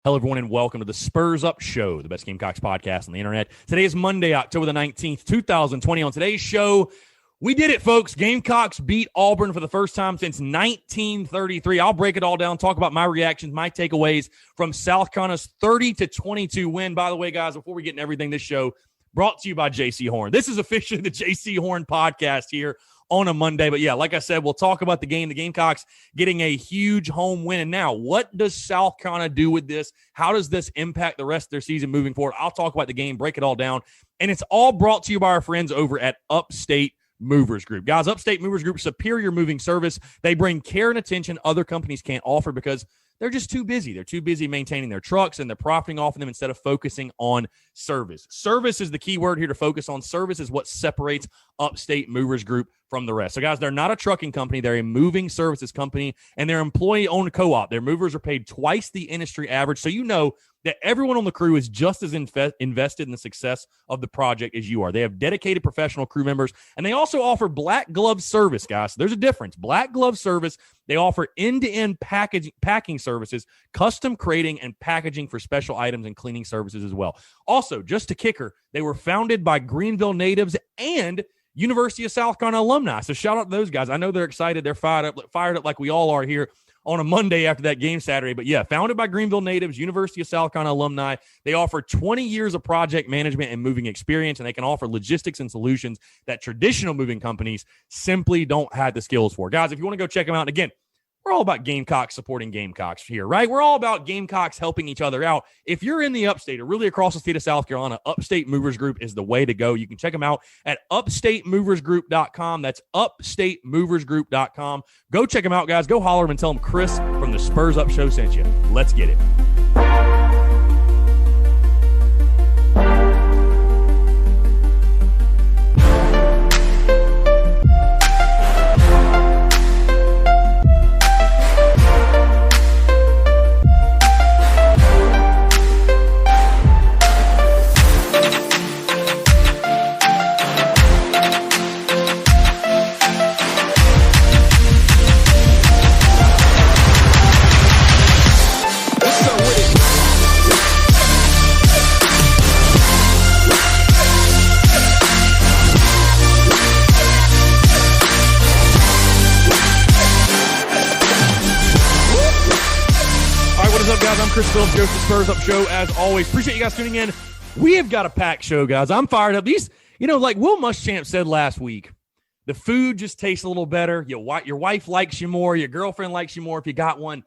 Hello, everyone, and welcome to the Spurs Up Show, the best Gamecocks podcast on the internet. Today is Monday, October the 19th, 2020. On today's show, we did it, folks. Gamecocks beat Auburn for the first time since 1933. I'll break it all down, talk about my reactions, my takeaways from South Carolina's 30-22 win. By the way, guys, before we get into everything, this show brought to you by Jaycee Horn. This is officially the Jaycee Horn podcast here on a Monday. But yeah, like I said, we'll talk about the game. The Gamecocks getting a huge home win. And now, what does South Carolina do with this? How does this impact the rest of their season moving forward? I'll talk about the game, break it all down. And it's all brought to you by our friends over at Upstate Movers Group. Guys, Upstate Movers Group, superior moving service. They bring care and attention other companies can't offer because they're just too busy. They're too busy maintaining their trucks, and they're profiting off of them instead of focusing on service. Service is the key word here to focus on. Service is what separates Upstate Movers Group from the rest. So, guys, they're not a trucking company. They're a moving services company, and they're employee-owned co-op. Their movers are paid twice the industry average, so you know that everyone on the crew is just as invested in the success of the project as you are. They have dedicated professional crew members, and they also offer black glove service, guys. So there's a difference. Black glove service, they offer end-to-end packing services, custom crating, and packaging for special items and cleaning services as well. Also, just a kicker, they were founded by Greenville natives and University of South Carolina alumni. So shout out to those guys. I know they're excited. They're fired up like we all are here on a Monday after that game Saturday. But yeah, founded by Greenville natives, University of South Carolina alumni. They offer 20 years of project management and moving experience, and they can offer logistics and solutions that traditional moving companies simply don't have the skills for. Guys, if you want to go check them out, and again, we're all about Gamecocks supporting Gamecocks here, right? We're all about Gamecocks helping each other out. If you're in the Upstate or really across the state of South Carolina, Upstate Movers Group is the way to go. You can check them out at upstatemoversgroup.com. That's upstatemoversgroup.com. Go check them out, guys. Go holler them and tell them Chris from the Spurs Up Show sent you. Let's get it. Phillips, Joseph Spurs Up Show, as always. Appreciate you guys tuning in. We have got a packed show, guys. I'm fired up. These, like Will Muschamp said last week, the food just tastes a little better. Your wife likes you more. Your girlfriend likes you more if you got one.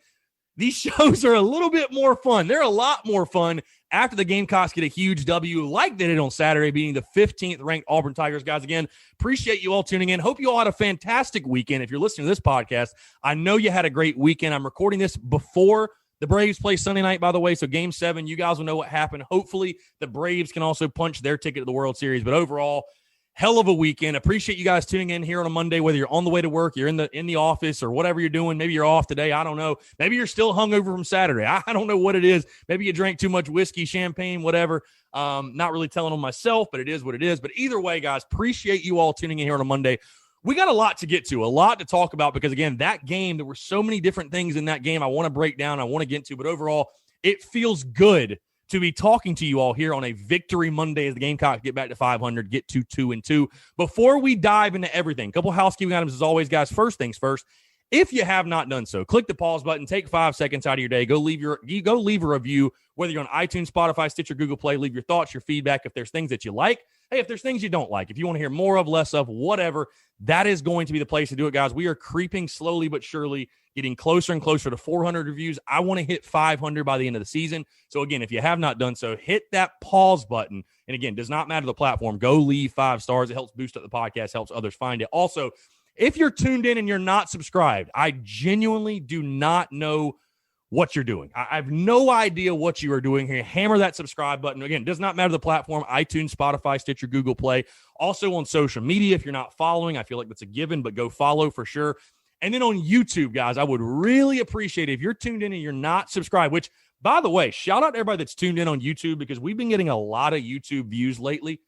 These shows are a little bit more fun. They're a lot more fun after the Gamecocks get a huge W like they did on Saturday, beating the 15th ranked Auburn Tigers. Guys, again, appreciate you all tuning in. Hope you all had a fantastic weekend. If you're listening to this podcast, I know you had a great weekend. I'm recording this before the Braves play Sunday night, by the way, so Game 7, you guys will know what happened. Hopefully, the Braves can also punch their ticket to the World Series. But overall, hell of a weekend. Appreciate you guys tuning in here on a Monday, whether you're on the way to work, you're in the office, or whatever you're doing. Maybe you're off today. I don't know. Maybe you're still hungover from Saturday. I don't know what it is. Maybe you drank too much whiskey, champagne, whatever. Not really telling on myself, but it is what it is. But either way, guys, appreciate you all tuning in here on a Monday. We got a lot to get to, a lot to talk about because, again, that game, there were so many different things in that game I want to break down, I want to get into. But overall, it feels good to be talking to you all here on a Victory Monday as the Gamecocks get back to 500, get to 2-2. Before we dive into everything, a couple housekeeping items as always, guys. First things first, if you have not done so, click the pause button, take 5 seconds out of your day, go leave a review, whether you're on iTunes, Spotify, Stitcher, Google Play, leave your thoughts, your feedback. If there's things that you like, hey, if there's things you don't like, if you want to hear more of, less of, whatever, that is going to be the place to do it, guys. We are creeping slowly but surely, getting closer and closer to 400 reviews. I want to hit 500 by the end of the season. So, again, if you have not done so, hit that pause button. And, again, does not matter the platform. Go leave 5 stars. It helps boost up the podcast, helps others find it. Also, if you're tuned in and you're not subscribed, I genuinely do not know what you're doing. I have no idea what you are doing here. Hammer that subscribe button. Again, does not matter the platform, iTunes, Spotify, Stitcher, Google Play. Also on social media, if you're not following, I feel like that's a given, but go follow for sure. And then on YouTube, guys, I would really appreciate it if you're tuned in and you're not subscribed, which, by the way, shout out to everybody that's tuned in on YouTube because we've been getting a lot of YouTube views lately.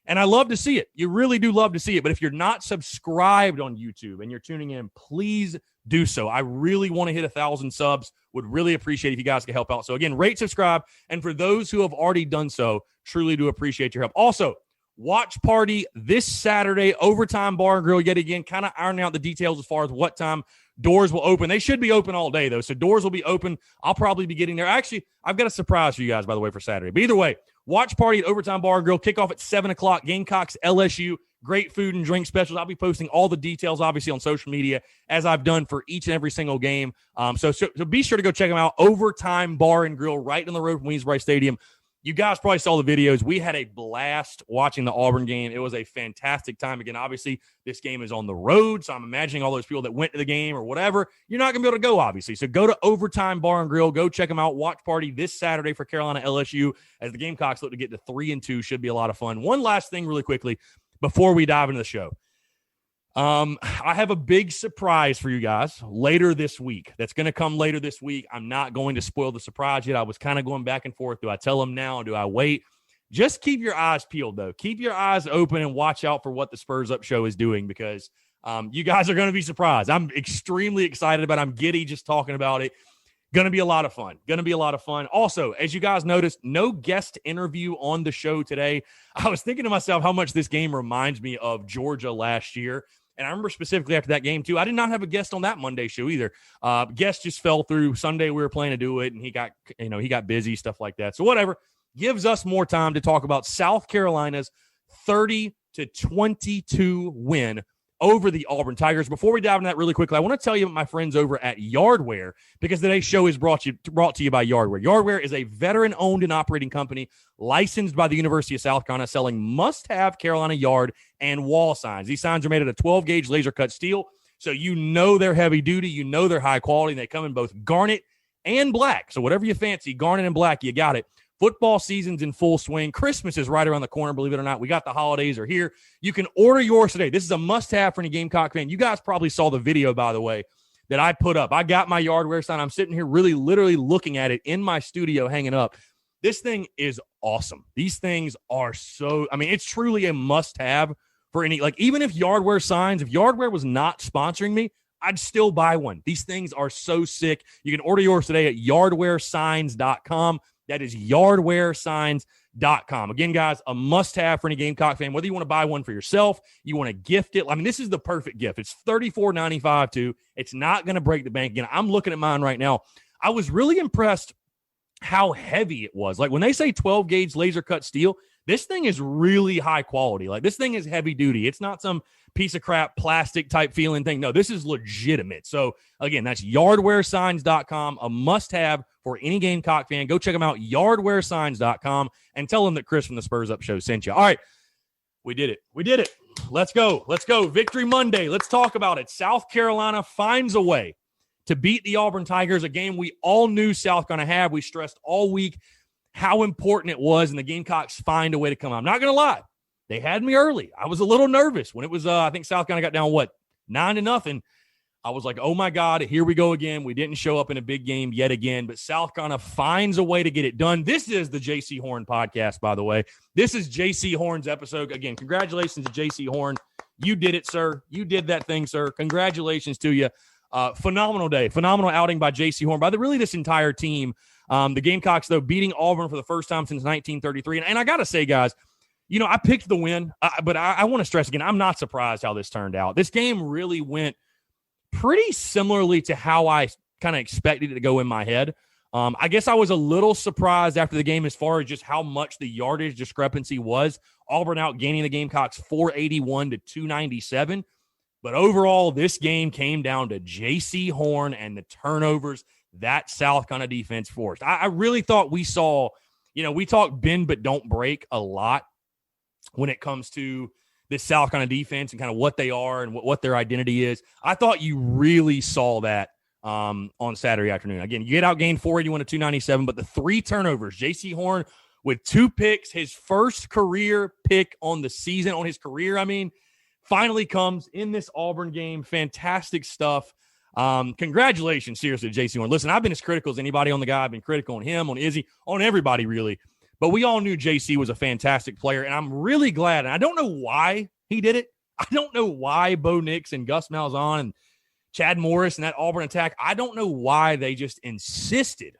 And I love to see it. You really do love to see it. But if you're not subscribed on YouTube and you're tuning in, please do so. I really want to hit 1,000 subs. Would really appreciate if you guys could help out. So again, rate, subscribe. And for those who have already done so, truly do appreciate your help. Also, watch party this Saturday, Overtime Bar and Grill yet again, kind of ironing out the details as far as what time doors will open. They should be open all day, though, so doors will be open. I'll probably be getting there. Actually, I've got a surprise for you guys, by the way, for Saturday. But either way, watch party at Overtime Bar and Grill. Kickoff at 7 o'clock. Gamecocks, LSU. Great food and drink specials. I'll be posting all the details, obviously, on social media, as I've done for each and every single game. So be sure to go check them out. Overtime Bar and Grill right on the road from Williams-Brice Stadium. You guys probably saw the videos. We had a blast watching the Auburn game. It was a fantastic time. Again, obviously, this game is on the road, so I'm imagining all those people that went to the game or whatever, you're not going to be able to go, obviously. So go to Overtime Bar and Grill. Go check them out. Watch party this Saturday for Carolina LSU as the Gamecocks look to get to 3-2. Should be a lot of fun. One last thing really quickly before we dive into the show. I have a big surprise for you guys later this week. That's going to come later this week. I'm not going to spoil the surprise yet. I was kind of going back and forth. Do I tell them now? Do I wait? Just keep your eyes peeled, though. Keep your eyes open and watch out for what the Spurs Up Show is doing because you guys are going to be surprised. I'm extremely excited about it. I'm giddy just talking about it. Going to be a lot of fun. Also, as you guys noticed, no guest interview on the show today. I was thinking to myself how much this game reminds me of Georgia last year. And I remember specifically after that game, too, I did not have a guest on that Monday show either. Guest just fell through. Sunday we were planning to do it, and he got busy, stuff like that. So whatever. Gives us more time to talk about South Carolina's 30-22 win over the Auburn Tigers. Before we dive into that really quickly, I want to tell you about my friends over at Yardware because today's show is brought to you by Yardware. Yardware is a veteran-owned and operating company licensed by the University of South Carolina selling must-have Carolina yard and wall signs. These signs are made out of 12-gauge laser-cut steel, so you know they're heavy-duty, you know they're high quality, and they come in both garnet and black. So whatever you fancy, garnet and black, you got it. Football season's in full swing. Christmas is right around the corner, believe it or not. We got the holidays are here. You can order yours today. This is a must-have for any Gamecock fan. You guys probably saw the video, by the way, that I put up. I got my Yardware sign. I'm sitting here really literally looking at it in my studio hanging up. This thing is awesome. These things are so – it's truly a must-have for any – even if Yardware was not sponsoring me, I'd still buy one. These things are so sick. You can order yours today at yardwaresigns.com. That is yardwaresigns.com. Again, guys, a must-have for any Gamecock fan. Whether you want to buy one for yourself, you want to gift it. This is the perfect gift. It's $34.95 too. It's not going to break the bank. Again, I'm looking at mine right now. I was really impressed how heavy it was. When they say 12-gauge laser-cut steel, this thing is really high quality. This thing is heavy-duty. It's not some piece of crap plastic-type feeling thing. No, this is legitimate. So, again, that's yardwaresigns.com, a must-have for any Gamecock fan. Go check them out, yardwaresigns.com, and tell them that Chris from the Spurs Up Show sent you. All right, we did it. Let's go. Victory Monday. Let's talk about it. South Carolina finds a way to beat the Auburn Tigers, a game we all knew South going to have. We stressed all week how important it was, and the Gamecocks find a way to come out. I'm not going to lie. They had me early. I was a little nervous when it was, I think South Carolina got down, 9-0. I was like, oh, my God, here we go again. We didn't show up in a big game yet again, but South Carolina finds a way to get it done. This is the Jaycee Horn podcast, by the way. This is Jaycee Horn's episode. Again, congratulations to Jaycee Horn. You did it, sir. You did that thing, sir. Congratulations to you. Phenomenal day. Phenomenal outing by Jaycee Horn, by this entire team. The Gamecocks, though, beating Auburn for the first time since 1933. And I got to say, guys, I picked the win, but I want to stress again, I'm not surprised how this turned out. This game really went pretty similarly to how I kind of expected it to go in my head. I guess I was a little surprised after the game as far as just how much the yardage discrepancy was. Auburn outgaining the Gamecocks 481-297. But overall, this game came down to Jaycee Horn and the turnovers that South Carolina defense forced. I really thought we saw, we talk bend but don't break a lot when it comes to this South Carolina defense and kind of what they are and what their identity is. I thought you really saw that on Saturday afternoon. Again, you get outgained 481-297, but the 3 turnovers, Jaycee Horn with 2 picks, his first career pick on the season, on his career, finally comes in this Auburn game. Fantastic stuff. Congratulations, seriously, to Jaycee Horn. Listen, I've been as critical as anybody on the guy. I've been critical on him, on Izzy, on everybody, really. But we all knew Jaycee was a fantastic player, and I'm really glad. And I don't know why he did it. I don't know why Bo Nix and Gus Malzahn and Chad Morris and that Auburn attack, I don't know why they just insisted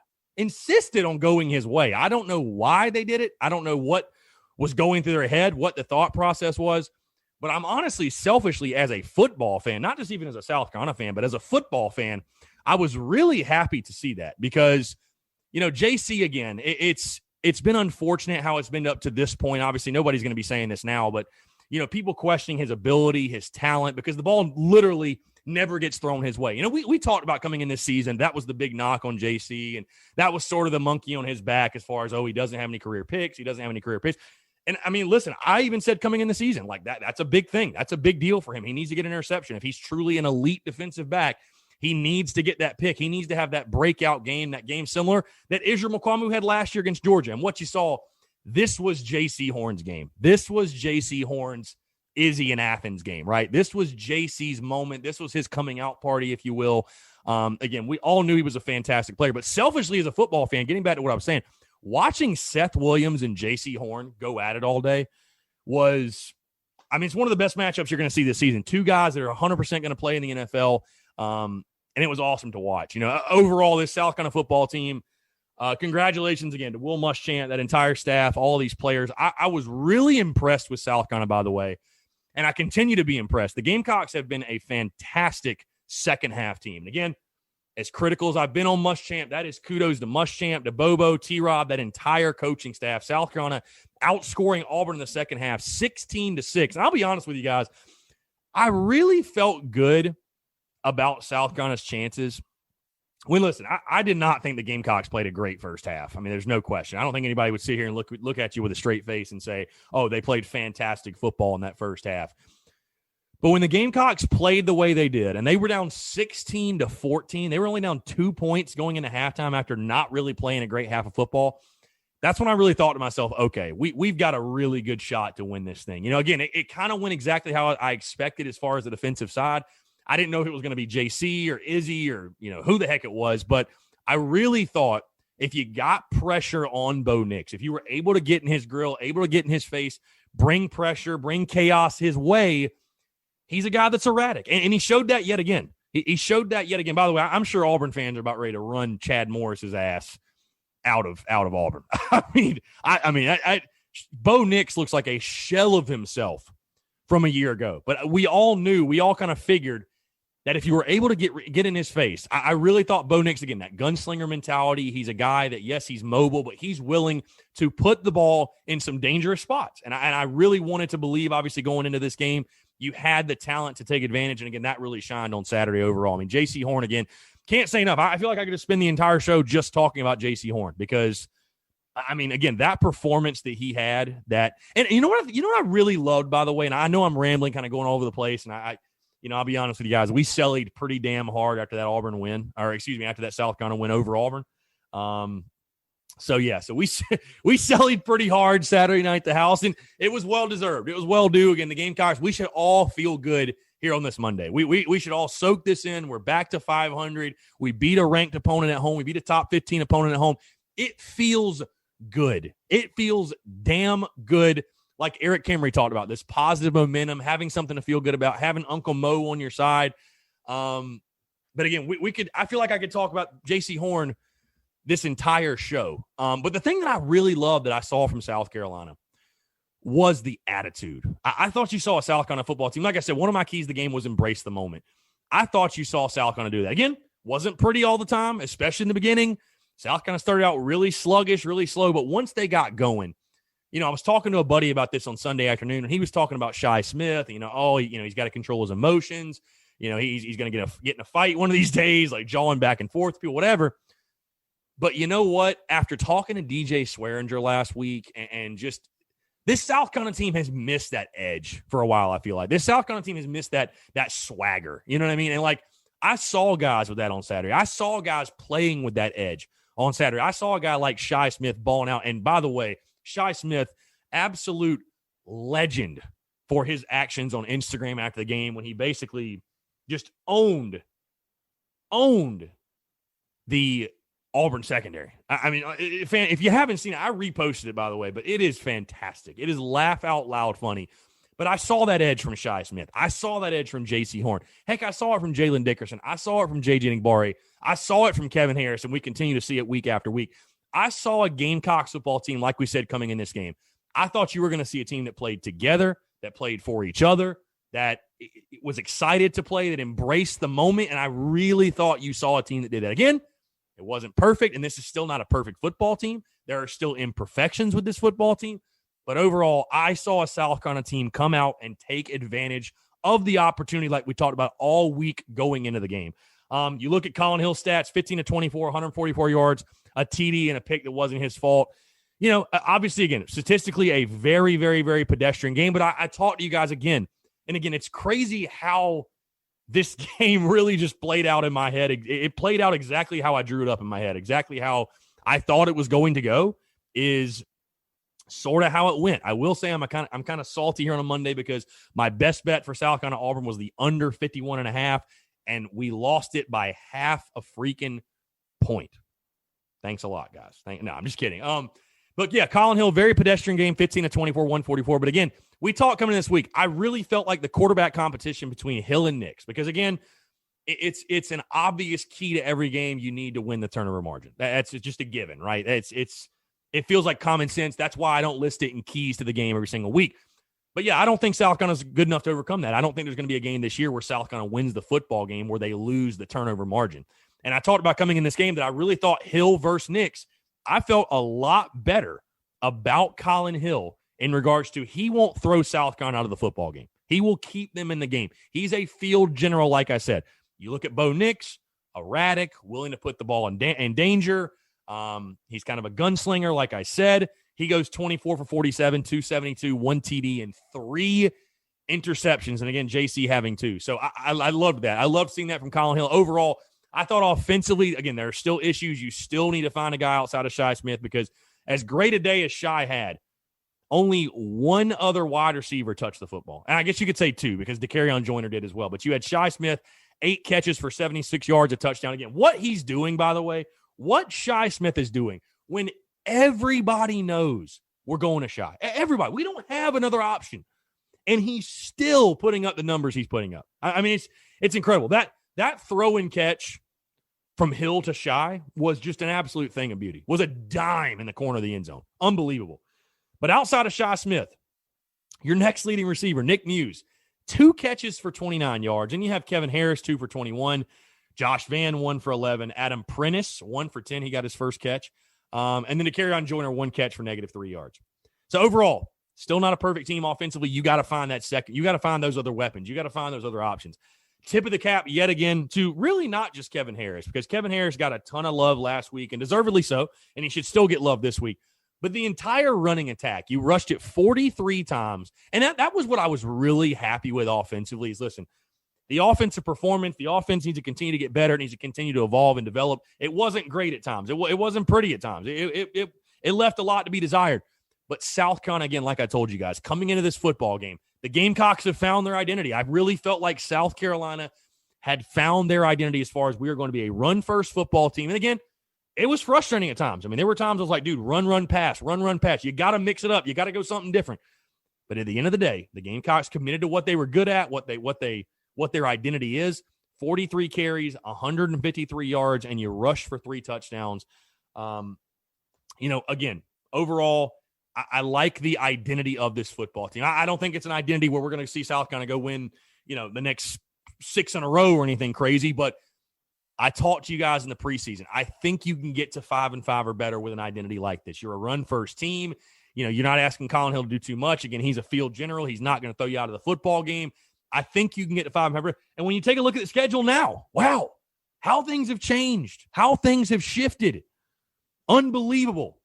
on going his way. I don't know why they did it. I don't know what was going through their head, what the thought process was. But I'm honestly, selfishly, as a football fan, not just even as a South Carolina fan, but as a football fan, I was really happy to see that because, Jaycee, again, it's been unfortunate how it's been up to this point. Obviously, nobody's going to be saying this now, but, people questioning his ability, his talent, because the ball literally never gets thrown his way. We talked about coming in this season. That was the big knock on Jaycee, and that was sort of the monkey on his back as far as, he doesn't have any career picks. He doesn't have any career picks. And, listen, I even said coming in the season, like that's a big thing. That's a big deal for him. He needs to get an interception. If he's truly an elite defensive back, he needs to get that pick. He needs to have that breakout game, that game similar that Israel Mukuamu had last year against Georgia. And what you saw, this was Jaycee Horn's game. This was Jaycee Horn's Izzy in Athens game, right? This was Jaycee's moment. This was his coming out party, if you will. Again, we all knew he was a fantastic player, but selfishly as a football fan, getting back to what I was saying, watching Seth Williams and Jaycee Horn go at it all day was, it's one of the best matchups you're going to see this season. Two guys that are 100% going to play in the NFL. And it was awesome to watch. Overall, this South Carolina football team, congratulations again to Will Muschamp, that entire staff, all these players. I was really impressed with South Carolina, by the way, and I continue to be impressed. The Gamecocks have been a fantastic second-half team. And again, as critical as I've been on Muschamp, that is kudos to Muschamp, to Bobo, T-Rob, that entire coaching staff. South Carolina outscoring Auburn in the second half, 16-6. And I'll be honest with you guys, I really felt good about South Carolina's chances. Listen, I did not think the Gamecocks played a great first half. There's no question. I don't think anybody would sit here and look at you with a straight face and say, oh, they played fantastic football in that first half. But when the Gamecocks played the way they did, and they were down 16-14, they were only down 2 points going into halftime after not really playing a great half of football, that's when I really thought to myself, okay, we've got a really good shot to win this thing. Again, it kind of went exactly how I expected as far as the defensive side. I didn't know if it was going to be Jaycee or Izzy or, who the heck it was. But I really thought if you got pressure on Bo Nix, if you were able to get in his grill, able to get in his face, bring pressure, bring chaos his way, he's a guy that's erratic. And he showed that yet again. He showed that yet again. By the way, I'm sure Auburn fans are about ready to run Chad Morris's ass out of Auburn. Bo Nix looks like a shell of himself from a year ago. But we all kind of figured that if you were able to get in his face, I really thought Bo Nix, again, that gunslinger mentality, he's a guy that, yes, he's mobile, but he's willing to put the ball in some dangerous spots. And I really wanted to believe, obviously, going into this game, you had the talent to take advantage. And, again, that really shined on Saturday overall. Jaycee Horn, again, can't say enough. I feel like I could just spend the entire show just talking about Jaycee Horn because, again, that performance that he had, and you know what I really loved, by the way, and I know I'm rambling, kind of going all over the place, and I'll be honest with you guys, we sellied pretty damn hard after that Auburn win, after that South Carolina win over Auburn. So we sellied pretty hard Saturday night at the house, and it was well deserved. It was well due. Again, the Gamecocks, we should all feel good here on this Monday. We should all soak this in. We're back to 500. We beat a ranked opponent at home. We beat a top 15 opponent at home. It feels good. It feels damn good. Like Eric Kimry talked about, this positive momentum, having something to feel good about, having Uncle Mo on your side. But again, I feel like I could talk about Jaycee Horn this entire show. But the thing that I really loved that I saw from South Carolina was the attitude. I thought you saw a South Carolina football team. Like I said, one of my keys to the game was embrace the moment. I thought you saw South Carolina do that. Again, wasn't pretty all the time, especially in the beginning. South Carolina started out really sluggish, really slow. But once they got going, I was talking to a buddy about this on Sunday afternoon, and he was talking about Shi Smith. He's got to control his emotions. He's going to get in a fight one of these days, like jawing back and forth, people, whatever. But you know what? After talking to DJ Swearinger last week, and just this South Carolina team has missed that edge for a while. I feel like this South Carolina team has missed that swagger. You know what I mean? And I saw guys with that on Saturday. I saw guys playing with that edge on Saturday. I saw a guy like Shi Smith balling out. And by the way, Shi Smith, absolute legend for his actions on Instagram after the game when he basically just owned the Auburn secondary. If you haven't seen it, I reposted it, by the way, but it is fantastic. It is laugh out loud funny. But I saw that edge from Shi Smith. I saw that edge from Jaycee Horn. Heck, I saw it from Jalen Dickerson. I saw it from J.J. Barre. I saw it from Kevin Harris, and we continue to see it week after week. I saw a Gamecocks football team, like we said, coming in this game. I thought you were going to see a team that played together, that played for each other, that was excited to play, that embraced the moment, and I really thought you saw a team that did that. Again, it wasn't perfect, and this is still not a perfect football team. There are still imperfections with this football team, but overall, I saw a South Carolina team come out and take advantage of the opportunity like we talked about all week going into the game. You look at Colin Hill's stats, 15 to 24, 144 yards, a TD, and a pick that wasn't his fault. You know, obviously, again, statistically, a very, very, very pedestrian game. But I talked to you guys again. And again, it's crazy how this game really just played out in my head. It played out exactly how I drew it up in my head. Exactly how I thought it was going to go is sort of how it went. I will say I'm kind of salty here on a Monday because my best bet for South Carolina Auburn was the under 51.5, and we lost it by half a freaking point. Thanks a lot, guys. No, I'm just kidding. But yeah, Colin Hill, very pedestrian game, 15 to 24, 144. But again, we talked coming in this week. I really felt like the quarterback competition between Hill and Nix, because again, it's an obvious key to every game. You need to win the turnover margin. That's just a given, right? It feels like common sense. That's why I don't list it in keys to the game every single week. But yeah, I don't think South Carolina's good enough to overcome that. I don't think there's going to be a game this year where South Carolina wins the football game where they lose the turnover margin. And I talked about coming in this game that I really thought Hill versus Nix, I felt a lot better about Colin Hill in regards to he won't throw South Carolina out of the football game. He will keep them in the game. He's a field general, like I said. You look at Bo Nix, erratic, willing to put the ball in danger. He's kind of a gunslinger, like I said. He goes 24 for 47, 272, 1 TD, and 3 interceptions. And again, Jaycee having 2. So I loved that. I loved seeing that from Colin Hill. Overall, I thought offensively, again, there are still issues. You still need to find a guy outside of Shi Smith because as great a day as Shi had, only one other wide receiver touched the football. And I guess you could say 2 because DeCarrion Joyner did as well. But you had Shi Smith, 8 catches for 76 yards, a touchdown. Again, what he's doing, by the way, what Shi Smith is doing when everybody knows we're going to Shi. Everybody. We don't have another option. And he's still putting up the numbers he's putting up. I mean, it's incredible. That throw and catch from Hill to Shi was just an absolute thing of beauty. Was a dime in the corner of the end zone. Unbelievable. But outside of Shi Smith, your next leading receiver, Nick Muse, 2 catches for 29 yards. And you have Kevin Harris, 2 for 21. Josh Vann, 1 for 11. Adam Prentice, 1 for 10. He got his first catch. And then DeCarrion Joyner, 1 catch for -3 yards. So overall, still not a perfect team offensively. You got to find that second. You got to find those other weapons. You got to find those other options. Tip of the cap yet again to really not just Kevin Harris, because Kevin Harris got a ton of love last week, and deservedly so, and he should still get love this week. But the entire running attack, you rushed it 43 times, and that was what I was really happy with offensively is, listen, the offensive performance, the offense needs to continue to get better. It needs to continue to evolve and develop. It wasn't great at times. It wasn't pretty at times. It left a lot to be desired. But South Carolina, again, like I told you guys, coming into this football game, the Gamecocks have found their identity. I really felt like South Carolina had found their identity as far as we are going to be a run-first football team. And again, it was frustrating at times. I mean, there were times I was like, dude, run, pass. You got to mix it up. You got to go something different. But at the end of the day, the Gamecocks committed to what they were good at, what their identity is. 43 carries, 153 yards, and you rushed for 3 touchdowns. Again, overall, I like the identity of this football team. I don't think it's an identity where we're going to see South Carolina go win, the next 6 in a row or anything crazy. But I talked to you guys in the preseason. I think you can get to 5-5 or better with an identity like this. You're a run-first team. You're not asking Colin Hill to do too much. Again, he's a field general. He's not going to throw you out of the football game. I think you can get to 5-5. And when you take a look at the schedule now, wow, how things have changed, how things have shifted. Unbelievable.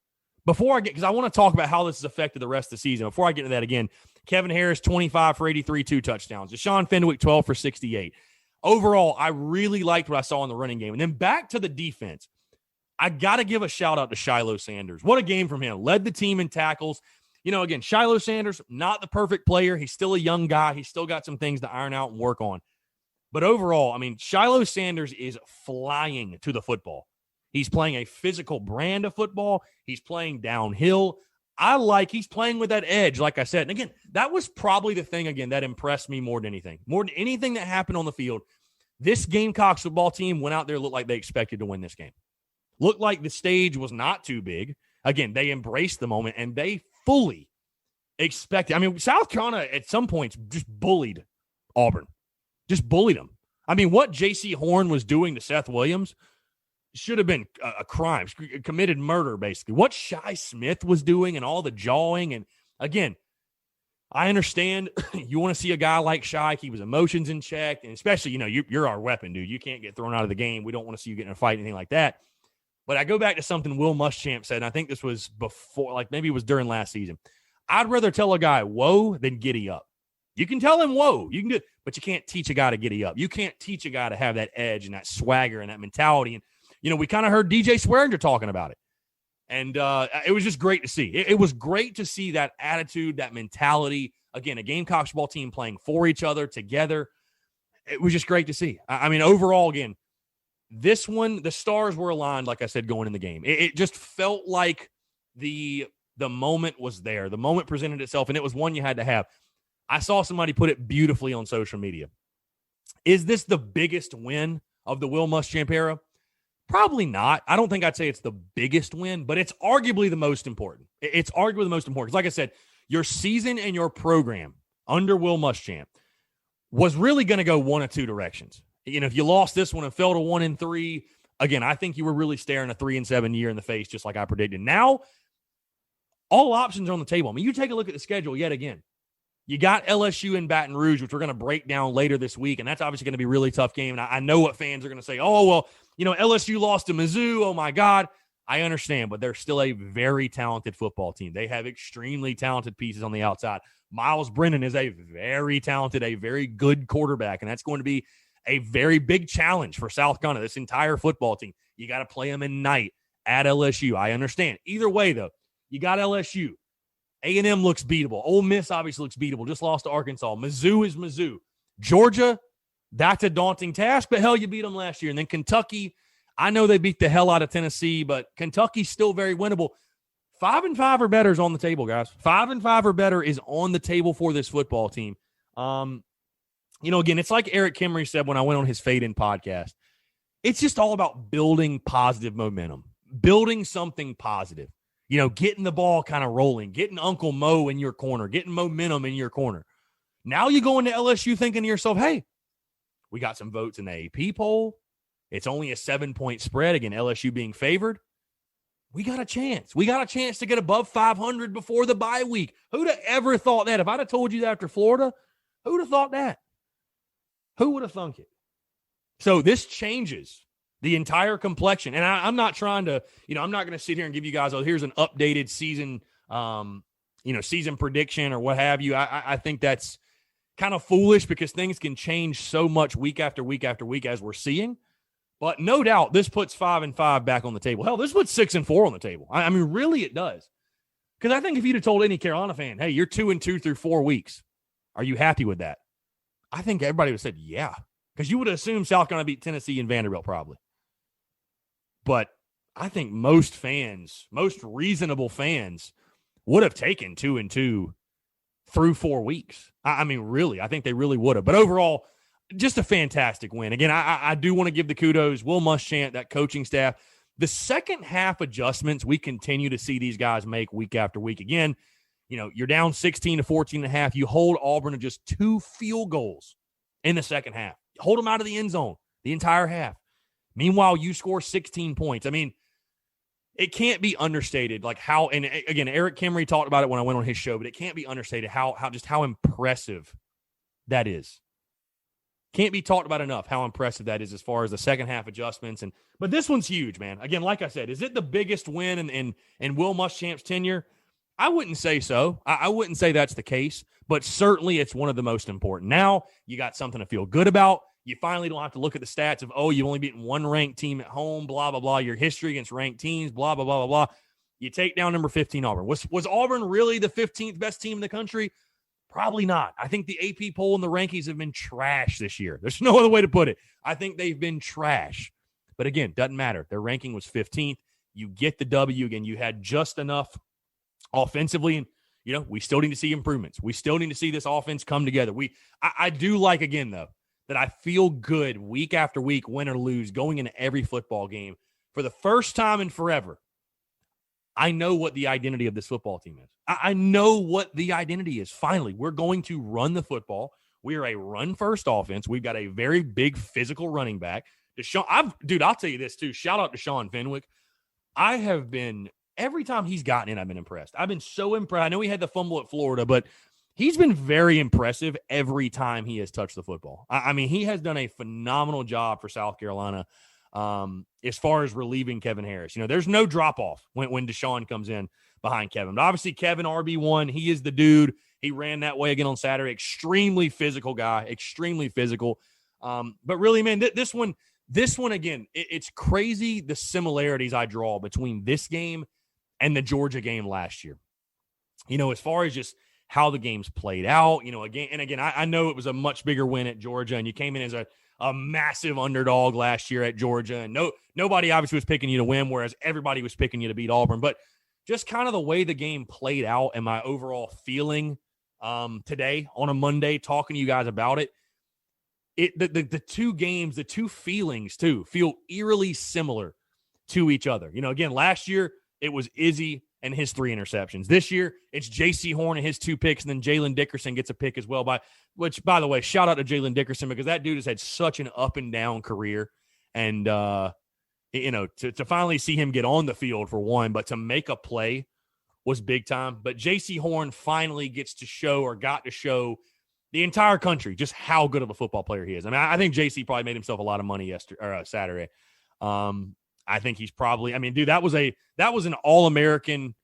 Because I want to talk about how this has affected the rest of the season. Before I get into that again, Kevin Harris, 25 for 83, 2 touchdowns. Deshaun Fenwick, 12 for 68. Overall, I really liked what I saw in the running game. And then back to the defense, I got to give a shout-out to Shiloh Sanders. What a game from him. Led the team in tackles. Again, Shiloh Sanders, not the perfect player. He's still a young guy. He's still got some things to iron out and work on. But overall, Shiloh Sanders is flying to the football. He's playing a physical brand of football. He's playing downhill. he's playing with that edge, like I said. And again, that was probably the thing, again, that impressed me more than anything. More than anything that happened on the field, this Gamecocks football team went out there, looked like they expected to win this game. Looked like the stage was not too big. Again, they embraced the moment, and they fully expected. I mean, South Carolina at some points just bullied Auburn. Just bullied them. I mean, what Jaycee Horn was doing to Seth Williams should have been a crime, committed murder, basically. What Shi Smith was doing and all the jawing. And again, I understand you want to see a guy like Shi keep his emotions in check. And especially, you're our weapon, dude. You can't get thrown out of the game. We don't want to see you get in a fight, anything like that. But I go back to something Will Muschamp said, and I think this was before, like maybe it was during last season. I'd rather tell a guy whoa than giddy up. You can tell him whoa. You can do it, but you can't teach a guy to giddy up. You can't teach a guy to have that edge and that swagger and that mentality. And we kind of heard DJ Swearinger talking about it. And it was just great to see. It was great to see that attitude, that mentality. Again, a Gamecocks ball team playing for each other together. It was just great to see. I mean, overall, again, this one, the stars were aligned, like I said, going in the game. It just felt like the moment was there. The moment presented itself, and it was one you had to have. I saw somebody put it beautifully on social media. Is this the biggest win of the Will Muschamp era? Probably not. I don't think I'd say it's the biggest win, but it's arguably the most important. It's arguably the most important. Because like I said, your season and your program under Will Muschamp was really going to go one of two directions. If you lost this one and fell to 1-3, again, I think you were really staring a 3-7 year in the face, just like I predicted. Now, all options are on the table. I mean, you take a look at the schedule yet again. You got LSU in Baton Rouge, which we're going to break down later this week, and that's obviously going to be a really tough game. And I know what fans are going to say. Oh, well, LSU lost to Mizzou. Oh, my God. I understand, but they're still a very talented football team. They have extremely talented pieces on the outside. Miles Brennan is a very talented, a very good quarterback, and that's going to be a very big challenge for South Carolina, this entire football team. You got to play them at night at LSU. I understand. Either way, though, you got LSU. A&M looks beatable. Ole Miss obviously looks beatable. Just lost to Arkansas. Mizzou is Mizzou. Georgia, that's a daunting task, but hell, you beat them last year. And then Kentucky, I know they beat the hell out of Tennessee, but Kentucky's still very winnable. 5-5 or better is on the table, guys. 5-5 or better is on the table for this football team. Again, it's like Eric Kimmery said when I went on his Fade In podcast. It's just all about building positive momentum, building something positive. Getting the ball kind of rolling, getting Uncle Mo in your corner, getting momentum in your corner. Now you go into LSU thinking to yourself, hey, we got some votes in the AP poll. It's only a 7-point spread, again, LSU being favored. We got a chance. We got a chance to get above 500 before the bye week. Who'd have ever thought that? If I'd have told you that after Florida, who'd have thought that? Who would have thunk it? So this changes the entire complexion. And I'm not trying to, I'm not going to sit here and give you guys, here's an updated season, season prediction or what have you. I think that's kind of foolish because things can change so much week after week after week as we're seeing. But no doubt this puts 5-5 back on the table. Hell, this puts 6-4 on the table. I mean, really it does. Because I think if you'd have told any Carolina fan, hey, you're 2-2 through 4 weeks, are you happy with that? I think everybody would have said, yeah. Because you would have assumed South Carolina beat Tennessee and Vanderbilt probably. But I think most reasonable fans would have taken 2-2 through 4 weeks. I mean, really, I think they really would have. But overall, just a fantastic win. Again, I do want to give the kudos, Will Muschamp, that coaching staff. The second half adjustments we continue to see these guys make week after week. Again, you're down 16 to 14.5. You hold Auburn to just 2 field goals in the second half. Hold them out of the end zone the entire half. Meanwhile, you score 16 points. I mean, it can't be understated like how, and again, Eric Kimmery talked about it when I went on his show, but it can't be understated how impressive that is. Can't be talked about enough how impressive that is as far as the second half adjustments. But this one's huge, man. Again, like I said, is it the biggest win in Will Muschamp's tenure? I wouldn't say so. I wouldn't say that's the case, but certainly it's one of the most important. Now you got something to feel good about. You finally don't have to look at the stats of, you've only beaten one ranked team at home, blah, blah, blah, your history against ranked teams, blah, blah, blah, blah, blah. You take down number 15 Auburn. Was Auburn really the 15th best team in the country? Probably not. I think the AP poll and the rankings have been trash this year. There's no other way to put it. I think they've been trash. But again, doesn't matter. Their ranking was 15th. You get the W. Again, you had just enough offensively. And, we still need to see improvements. We still need to see this offense come together. I do like, again, though, that I feel good week after week, win or lose, going into every football game. For the first time in forever, I know what the identity of this football team is. I know what the identity is. Finally, we're going to run the football. We are a run-first offense. We've got a very big physical running back. I'll tell you this, too. Shout out to Sean Fenwick. Every time he's gotten in, I've been impressed. I've been so impressed. I know he had the fumble at Florida, but he's been very impressive every time he has touched the football. I mean, he has done a phenomenal job for South Carolina as far as relieving Kevin Harris. There's no drop-off when Deshaun comes in behind Kevin. But obviously, Kevin, RB1, he is the dude. He ran that way again on Saturday. Extremely physical guy, extremely physical. But really, man, this one, again, it's crazy the similarities I draw between this game and the Georgia game last year. As far as just how the games played out, again, I know it was a much bigger win at Georgia, and you came in as a massive underdog last year at Georgia, and nobody obviously was picking you to win, whereas everybody was picking you to beat Auburn. But just kind of the way the game played out and my overall feeling today on a Monday, talking to you guys about it, the two games, the two feelings too, feel eerily similar to each other. Again, last year it was Izzy and his 3 interceptions. This year, it's Jaycee Horn and his 2 picks, and then Jalen Dickerson gets a pick as well. By the way, shout out to Jalen Dickerson, because that dude has had such an up and down career. And, to finally see him get on the field for one, but to make a play was big time. But Jaycee Horn finally got to show the entire country just how good of a football player he is. I mean, I think Jaycee probably made himself a lot of money Saturday. I think he's probably, that was an All-American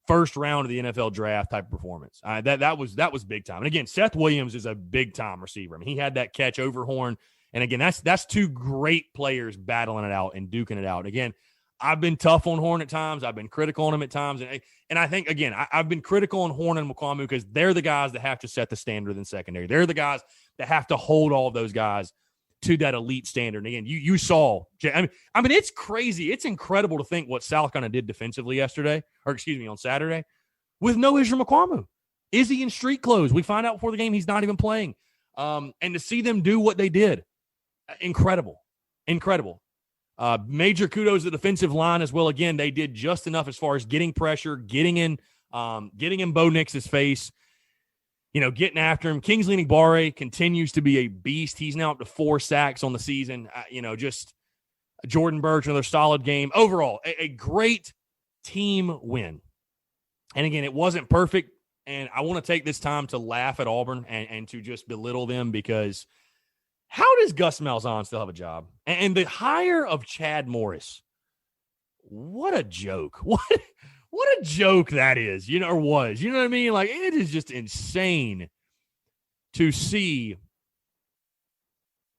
first round of the NFL draft type of performance. That was big time. And again, Seth Williams is a big time receiver. He had that catch over Horn. And again, that's 2 great players battling it out and duking it out. Again, I've been tough on Horn at times. I've been critical on him at times. And I think, again, I've been critical on Horn and McCollum because they're the guys that have to set the standard in secondary. They're the guys that have to hold all of those guys to that elite standard. And again, you saw, it's crazy. It's incredible to think what South kind of did defensively on Saturday with no Israel McCollum. Izzy in street clothes. We find out before the game he's not even playing. And to see them do what they did, incredible. Major kudos to the defensive line as well. Again, they did just enough as far as getting pressure, getting in Bo Nix's face, getting after him. Kingsley Nigbare continues to be a beast. He's now up to 4 sacks on the season. Just Jordan Burch, another solid game. Overall, a great team win. And again, it wasn't perfect. And I want to take this time to laugh at Auburn and to just belittle them, because how does Gus Malzahn still have a job? And the hire of Chad Morris, what a joke. What a joke that is, or was. You know what I mean? Like, it is just insane to see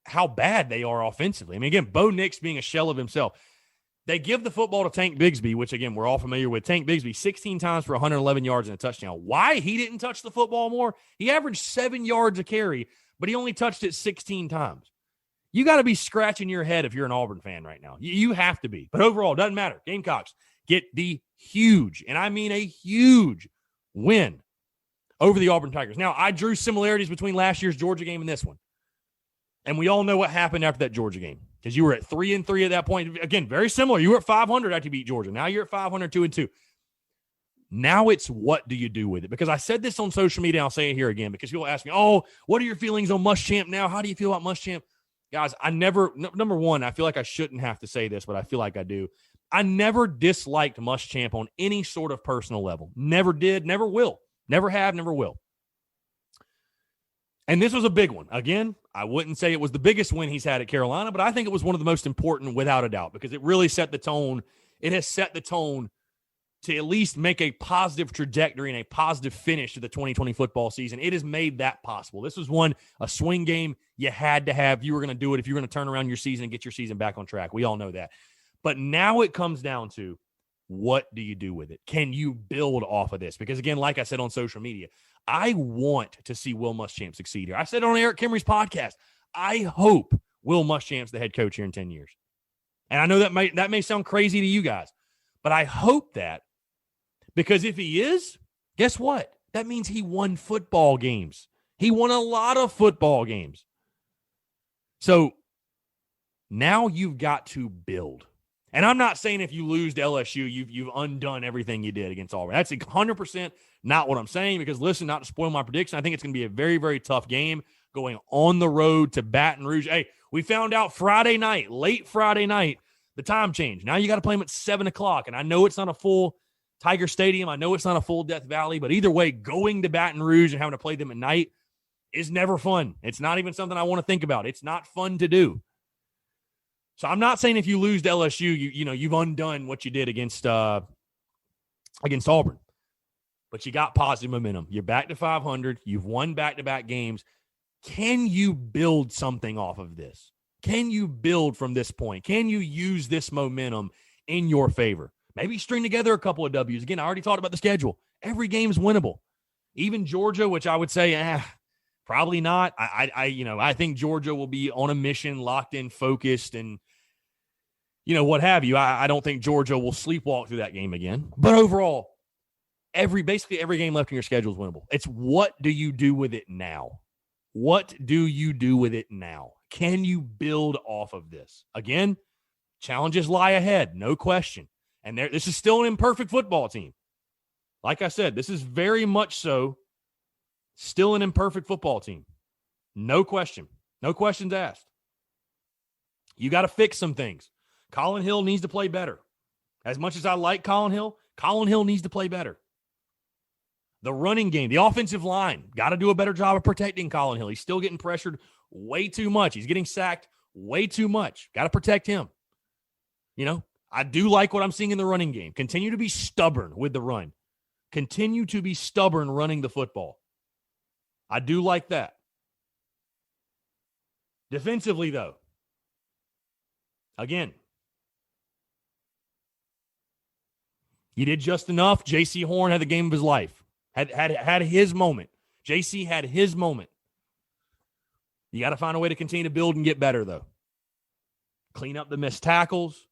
how bad they are offensively. Again, Bo Nix being a shell of himself. They give the football to Tank Bigsby, which, again, we're all familiar with. Tank Bigsby, 16 times for 111 yards and a touchdown. Why he didn't touch the football more? He averaged 7 yards a carry, but he only touched it 16 times. You got to be scratching your head if you're an Auburn fan right now. You have to be. But overall, doesn't matter. Gamecocks get the huge, and I mean a huge, win over the Auburn Tigers. Now, I drew similarities between last year's Georgia game and this one. And we all know what happened after that Georgia game, because you were at 3-3 at that point. Again, very similar. You were at 500 after you beat Georgia. Now you're at 500, 2-2. Now it's what do you do with it? Because I said this on social media, and I'll say it here again, because people ask me, what are your feelings on Muschamp now? How do you feel about Muschamp? Guys, number one, I feel like I shouldn't have to say this, but I feel like I do. I never disliked Muschamp on any sort of personal level. Never did, never will. Never have, never will. And this was a big one. Again, I wouldn't say it was the biggest win he's had at Carolina, but I think it was one of the most important without a doubt, because it really set the tone. It has set the tone to at least make a positive trajectory and a positive finish to the 2020 football season. It has made that possible. This was a swing game you had to have. You were going to do it if you were going to turn around your season and get your season back on track. We all know that. But now it comes down to, what do you do with it? Can you build off of this? Because, again, like I said on social media, I want to see Will Muschamp succeed here. I said on Eric Kimry's podcast, I hope Will Muschamp's the head coach here in 10 years. And I know that may sound crazy to you guys, but I hope that, Because if he is, guess what? That means he won football games. He won a lot of football games. So now you've got to build. And I'm not saying if you lose to LSU, you've undone everything you did against Auburn. That's 100% not what I'm saying, because, listen, not to spoil my prediction, I think it's going to be a very, very tough game going on the road to Baton Rouge. Hey, we found out Friday night, late Friday night, the time change. Now you got to play them at 7 o'clock. And I know it's not a full Tiger Stadium. I know it's not a full Death Valley. But either way, going to Baton Rouge and having to play them at night is never fun. It's not even something I want to think about. It's not fun to do. So I'm not saying if you lose to LSU, you've undone what you did against Auburn. But you got positive momentum. You're back to 500. You've won back-to-back games. Can you build something off of this? Can you build from this point? Can you use this momentum in your favor? Maybe string together a couple of W's. Again, I already talked about the schedule. Every game's winnable. Even Georgia, which I would say, probably not. I think Georgia will be on a mission, locked in, focused, and what have you. I don't think Georgia will sleepwalk through that game again. But overall, basically every game left in your schedule is winnable. It's what do you do with it now? What do you do with it now? Can you build off of this? Again, challenges lie ahead, no question. And this is still an imperfect football team. Like I said, this is very much so still an imperfect football team. No question. No questions asked. You got to fix some things. Colin Hill needs to play better. As much as I like Colin Hill needs to play better. The running game, the offensive line, got to do a better job of protecting Colin Hill. He's still getting pressured way too much. He's getting sacked way too much. Got to protect him. I do like what I'm seeing in the running game. Continue to be stubborn with the run. Continue to be stubborn running the football. I do like that. Defensively, though, again, you did just enough. Jaycee Horn had the game of his life. Had his moment. Jaycee had his moment. You got to find a way to continue to build and get better, though. Clean up the missed tackles.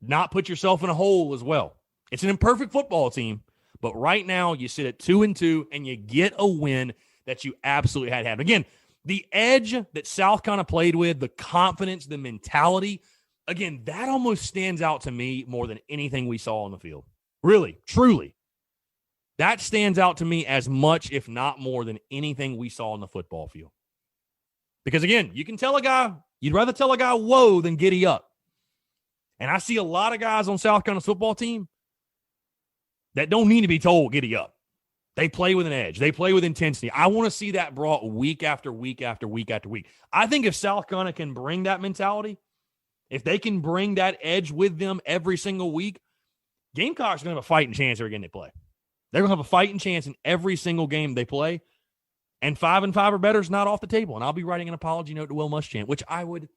Not put yourself in a hole as well. It's an imperfect football team, but right now you sit at 2-2 and you get a win that you absolutely had to have. Again, the edge that South kind of played with, the confidence, the mentality, again, that almost stands out to me more than anything we saw on the field. Really, truly. That stands out to me as much, if not more, than anything we saw on the football field. Because, again, you can tell a guy, you'd rather tell a guy, whoa, than giddy up. And I see a lot of guys on South Carolina's football team that don't need to be told giddy up. They play with an edge. They play with intensity. I want to see that brought week after week after week after week. I think if South Carolina can bring that mentality, if they can bring that edge with them every single week, Gamecocks are going to have a fighting chance every game they play. They're going to have a fighting chance in every single game they play. And 5-5 or better is not off the table. And I'll be writing an apology note to Will Muschamp, which I would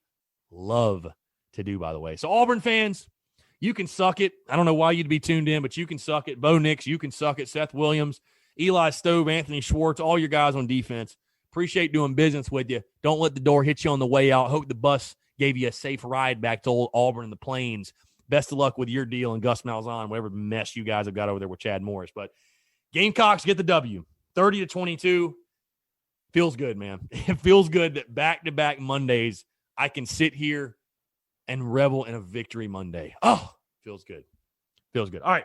love to do, by the way. So Auburn fans, you can suck it. I don't know why you'd be tuned in, but you can suck it. Bo Nix, you can suck it. Seth Williams, Eli Stove, Anthony Schwartz, all your guys on defense. Appreciate doing business with you. Don't let the door hit you on the way out. Hope the bus gave you a safe ride back to old Auburn and the Plains. Best of luck with your deal and Gus Malzahn, whatever mess you guys have got over there with Chad Morris. But Gamecocks get the W, 30-22. Feels good, man. It feels good that back-to-back Mondays I can sit here and revel in a victory Monday. Oh, feels good. Feels good. All right,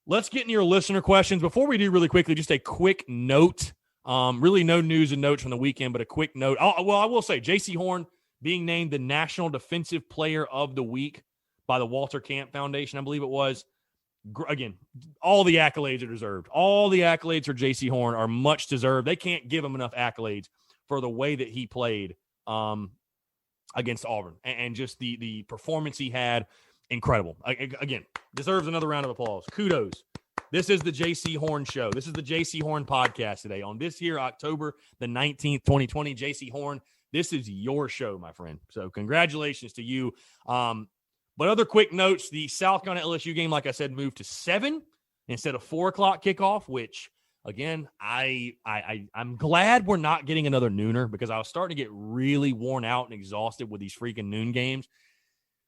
let's get into your listener questions. Before we do, really quickly, just a quick note. Really no news and notes from the weekend, but a quick note. I will say Jaycee Horn being named the National Defensive Player of the Week by the Walter Camp Foundation, I believe it was. Again, all the accolades are deserved. All the accolades for Jaycee Horn are much deserved. They can't give him enough accolades for the way that he played against Auburn and just the performance he had. Incredible. Again, deserves another round of applause. Kudos. This is the Jaycee Horn Show. This is the Jaycee Horn Podcast today. On this here, October the 19th, 2020, Jaycee Horn, this is your show, my friend. So congratulations to you. But other quick notes, the South Carolina LSU game, like I said, moved to 7 instead of 4 o'clock kickoff, which, again, I'm glad we're not getting another nooner because I was starting to get really worn out and exhausted with these freaking noon games.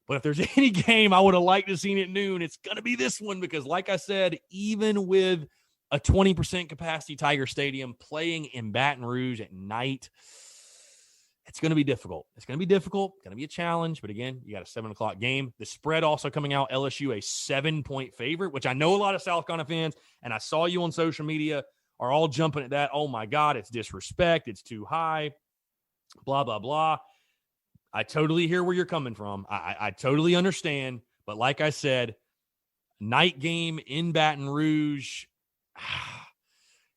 But if there's any game I would have liked to have seen at noon, it's going to be this one because, like I said, even with a 20% capacity Tiger Stadium playing in Baton Rouge at night, it's going to be difficult. It's going to be difficult. It's going to be a challenge. But again, you got a 7 o'clock game. The spread also coming out, LSU a 7-point favorite, which I know a lot of South Carolina fans, and I saw you on social media, are all jumping at that. Oh, my God, it's disrespect. It's too high. Blah, blah, blah. I totally hear where you're coming from. I totally understand. But like I said, night game in Baton Rouge,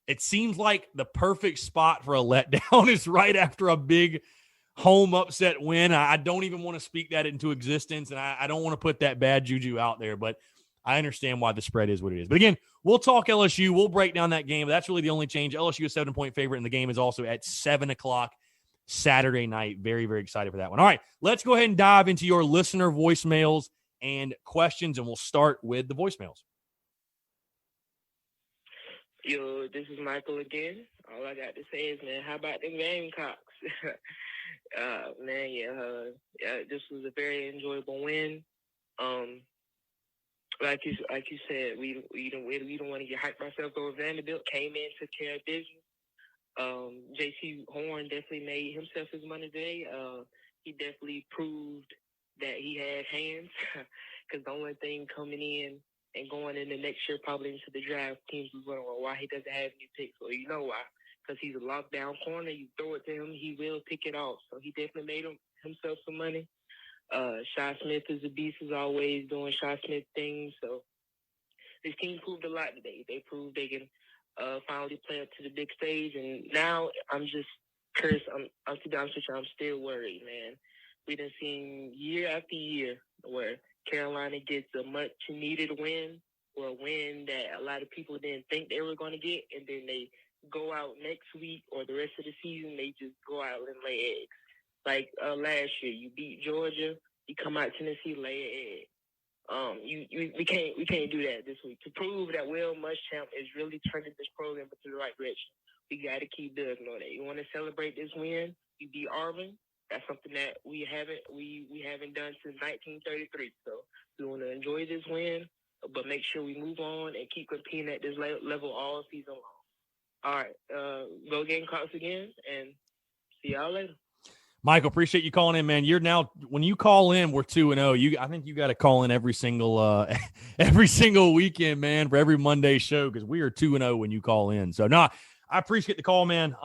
it seems like the perfect spot for a letdown is right after a big home upset win. I don't even want to speak that into existence, and I don't want to put that bad juju out there, but I understand why the spread is what it is. But again, we'll talk LSU. We'll break down that game. That's really the only change. LSU is a 7-point favorite, and the game is also at 7 o'clock Saturday night. Very, very excited for that one. All right, let's go ahead and dive into your listener voicemails and questions, and we'll start with the voicemails. Yo, this is Michael again. All I got to say is, man, how about them Gamecocks? This was a very enjoyable win. Like you said, we don't want to get hyped ourselves over. Vanderbilt came in, took care of business. Jaycee Horn definitely made himself his money today. He definitely proved that he had hands because the only thing coming in and going into next year, probably into the draft, teams was wondering why he doesn't have any picks. Well, you know why? Because he's a lockdown corner. You throw it to him, he will pick it off. So he definitely made himself some money. Shy Smith is a beast, as always, doing Shy Smith things. So this team proved a lot today. They proved they can finally play up to the big stage. And now I'm just curious. I'm to be honest with you, I'm still worried, man. We done seen year after year where Carolina gets a much-needed win, or a win that a lot of people didn't think they were going to get, and then they go out next week or the rest of the season, they just go out and lay eggs. Like last year, you beat Georgia, you come out Tennessee, lay an egg. We can't do that this week. To prove that Will Muschamp is really turning this program into the right direction, we got to keep doing that. You want to celebrate this win? You beat Auburn. That's something that we haven't done since 1933. So we want to enjoy this win, but make sure we move on and keep competing at this level all season long. All right, go Gamecocks again, and see y'all later. Michael, appreciate you calling in, man. You're now, when you call in, we're 2-0. I think you got to call in every single weekend, man, for every Monday show, because we are 2-0 when you call in. So I appreciate the call, man.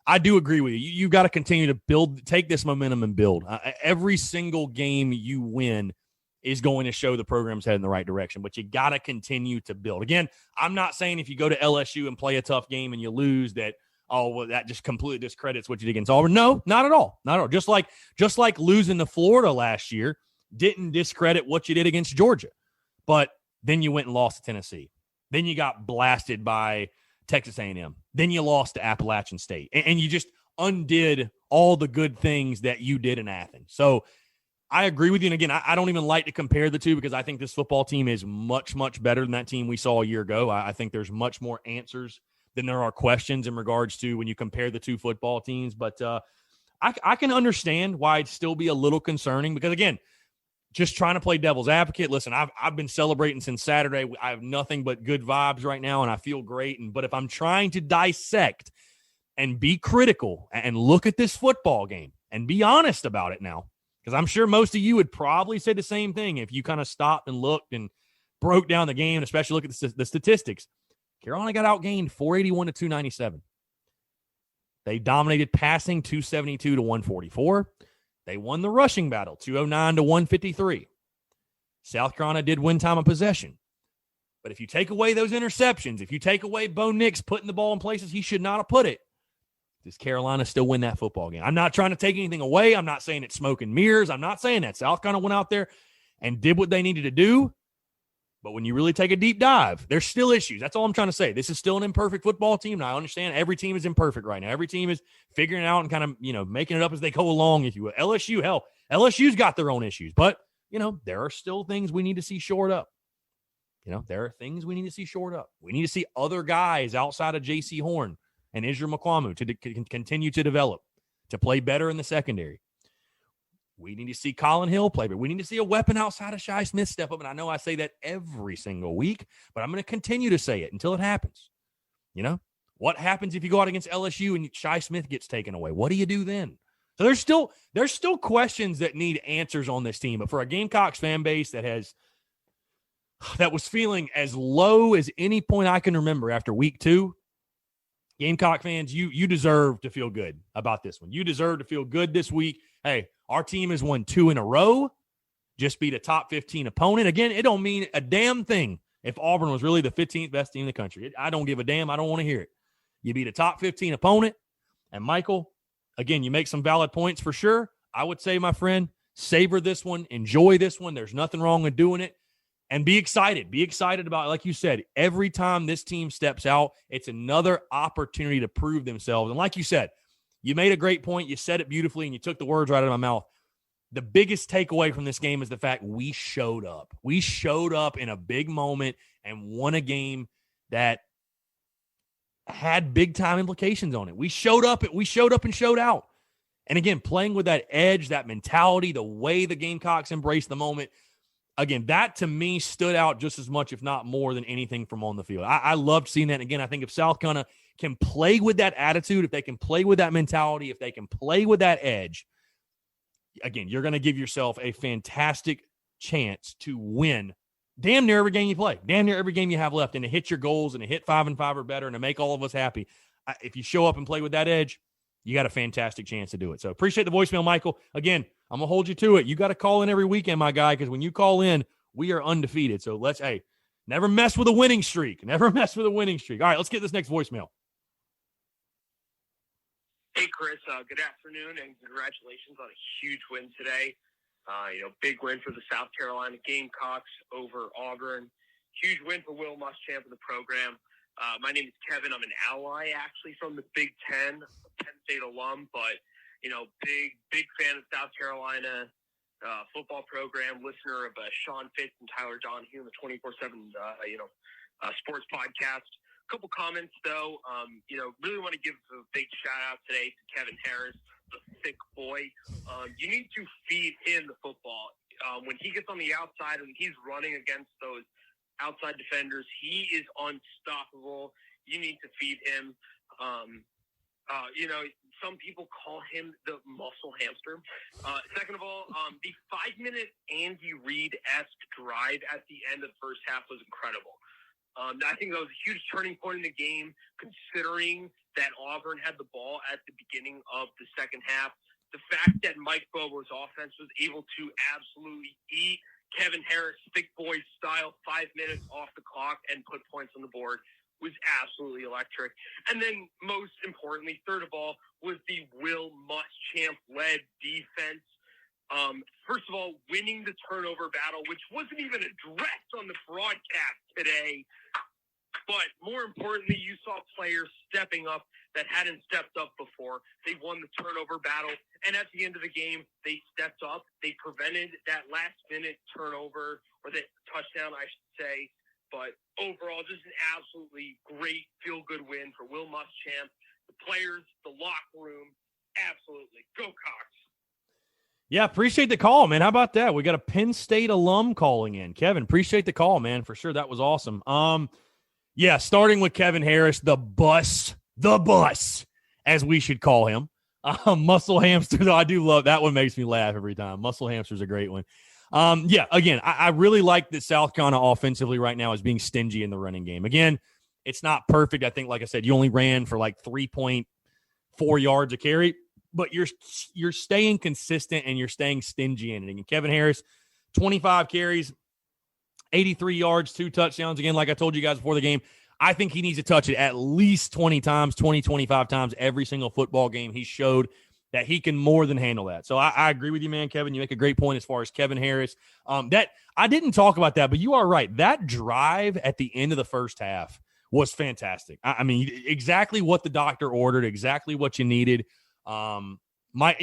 I do agree with you. You got to continue to take this momentum and build. Every single game you win is going to show the program's heading in the right direction, but you got to continue to build. Again, I'm not saying if you go to LSU and play a tough game and you lose that, that just completely discredits what you did against Auburn. No, not at all. Not at all. Just like losing to Florida last year didn't discredit what you did against Georgia. But then you went and lost to Tennessee. Then you got blasted by Texas A&M. Then you lost to Appalachian State. And you just undid all the good things that you did in Athens. So I agree with you. And again, I don't even like to compare the two because I think this football team is much, much better than that team we saw a year ago. I think there's much more answers than there are questions in regards to when you compare the two football teams. But I can understand why it'd still be a little concerning because, again, just trying to play devil's advocate. Listen, I've been celebrating since Saturday. I have nothing but good vibes right now, and I feel great. But if I'm trying to dissect and be critical and look at this football game and be honest about it now, because I'm sure most of you would probably say the same thing if you kind of stopped and looked and broke down the game, and especially look at the statistics. Carolina got outgained 481 to 297. They dominated passing 272 to 144. They won the rushing battle 209 to 153. South Carolina did win time of possession. But if you take away those interceptions, if you take away Bo Nix putting the ball in places he should not have put it, does Carolina still win that football game? I'm not trying to take anything away. I'm not saying it's smoke and mirrors. I'm not saying that. South Carolina went out there and did what they needed to do. But when you really take a deep dive, there's still issues. That's all I'm trying to say. This is still an imperfect football team. And I understand every team is imperfect right now. Every team is figuring it out and kind of, making it up as they go along, if you will. LSU's got their own issues. But, there are still things we need to see shored up. There are things we need to see shored up. We need to see other guys outside of Jaycee Horn and Israel McQuamu to continue to develop, to play better in the secondary. We need to see Colin Hill play, but we need to see a weapon outside of Shi Smith step up. And I know I say that every single week, but I'm going to continue to say it until it happens. You know, what happens if you go out against LSU and Shi Smith gets taken away? What do you do then? So there's still questions that need answers on this team. But for a Gamecocks fan base that was feeling as low as any point I can remember after week 2, Gamecock fans, you deserve to feel good about this one. You deserve to feel good this week. Hey, our team has won 2 in a row, just beat a top 15 opponent. Again, it don't mean a damn thing if Auburn was really the 15th best team in the country. I don't give a damn. I don't want to hear it. You beat a top 15 opponent. And Michael, again, you make some valid points for sure. I would say, my friend, savor this one. Enjoy this one. There's nothing wrong with doing it. And be excited. Be excited about, like you said, every time this team steps out, it's another opportunity to prove themselves. And like you said, you made a great point. You said it beautifully, and you took the words right out of my mouth. The biggest takeaway from this game is the fact we showed up. We showed up in a big moment and won a game that had big-time implications on it. We showed up and showed out. And again, playing with that edge, that mentality, the way the Gamecocks embraced the moment, again, that to me stood out just as much, if not more, than anything from on the field. I loved seeing that. And again, I think if South Carolina can play with that attitude, if they can play with that mentality, if they can play with that edge, again, you're going to give yourself a fantastic chance to win damn near every game you play, damn near every game you have left, and to hit your goals and to hit 5-5 or better and to make all of us happy. If you show up and play with that edge, you got a fantastic chance to do it. So appreciate the voicemail, Michael. Again, I'm going to hold you to it. You got to call in every weekend, my guy, because when you call in, we are undefeated. So never mess with a winning streak. Never mess with a winning streak. All right, let's get this next voicemail. Hey, Chris. Good afternoon, and congratulations on a huge win today. Big win for the South Carolina Gamecocks over Auburn. Huge win for Will Muschamp and the program. My name is Kevin. I'm an ally, actually, from the Big Ten, Penn State alum, but, big fan of South Carolina football program, listener of Sean Fitz and Tyler Donahue, the 24/7, sports podcast. A couple comments, though. Really want to give a big shout-out today to Kevin Harris, the thick boy. You need to feed him the football. When he gets on the outside and he's running against those outside defenders, he is unstoppable. You need to feed him. Some people call him the muscle hamster. Second of all, the 5-minute Andy Reid-esque drive at the end of the first half was incredible. I think that was a huge turning point in the game, considering that Auburn had the ball at the beginning of the second half. The fact that Mike Bobo's offense was able to absolutely eat Kevin Harris, thick boy style, 5 minutes off the clock and put points on the board was absolutely electric. And then most importantly, third of all, was the Will Muschamp-led defense. First of all, winning the turnover battle, which wasn't even addressed on the broadcast today. But more importantly, you saw players stepping up that hadn't stepped up before. They won the turnover battle. And at the end of the game, they stepped up. They prevented that last-minute turnover, or the touchdown, I should say. But overall, just an absolutely great feel-good win for Will Muschamp, the players, the locker room. Absolutely. Go Cox. Yeah, appreciate the call, man. How about that? We got a Penn State alum calling in. Kevin, appreciate the call, man, for sure. That was awesome. Yeah, starting with Kevin Harris, the bus, as we should call him. Muscle hamster, though, I do love that one. Makes me laugh every time. Muscle hamster's a great one. Yeah, again, I really like that South Carolina offensively right now is being stingy in the running game. Again, it's not perfect. I think, like I said, you only ran for like 3.4 yards a carry, but you're staying consistent and you're staying stingy in it. And Kevin Harris, 25 carries, 83 yards, 2 touchdowns. Again, like I told you guys before the game, I think he needs to touch it at least 20 times, 25 times every single football game. He showed that he can more than handle that. So I agree with you, man, Kevin. You make a great point as far as Kevin Harris. That I didn't talk about that, but you are right. That drive at the end of the first half was fantastic. I mean, exactly what the doctor ordered, exactly what you needed. Mike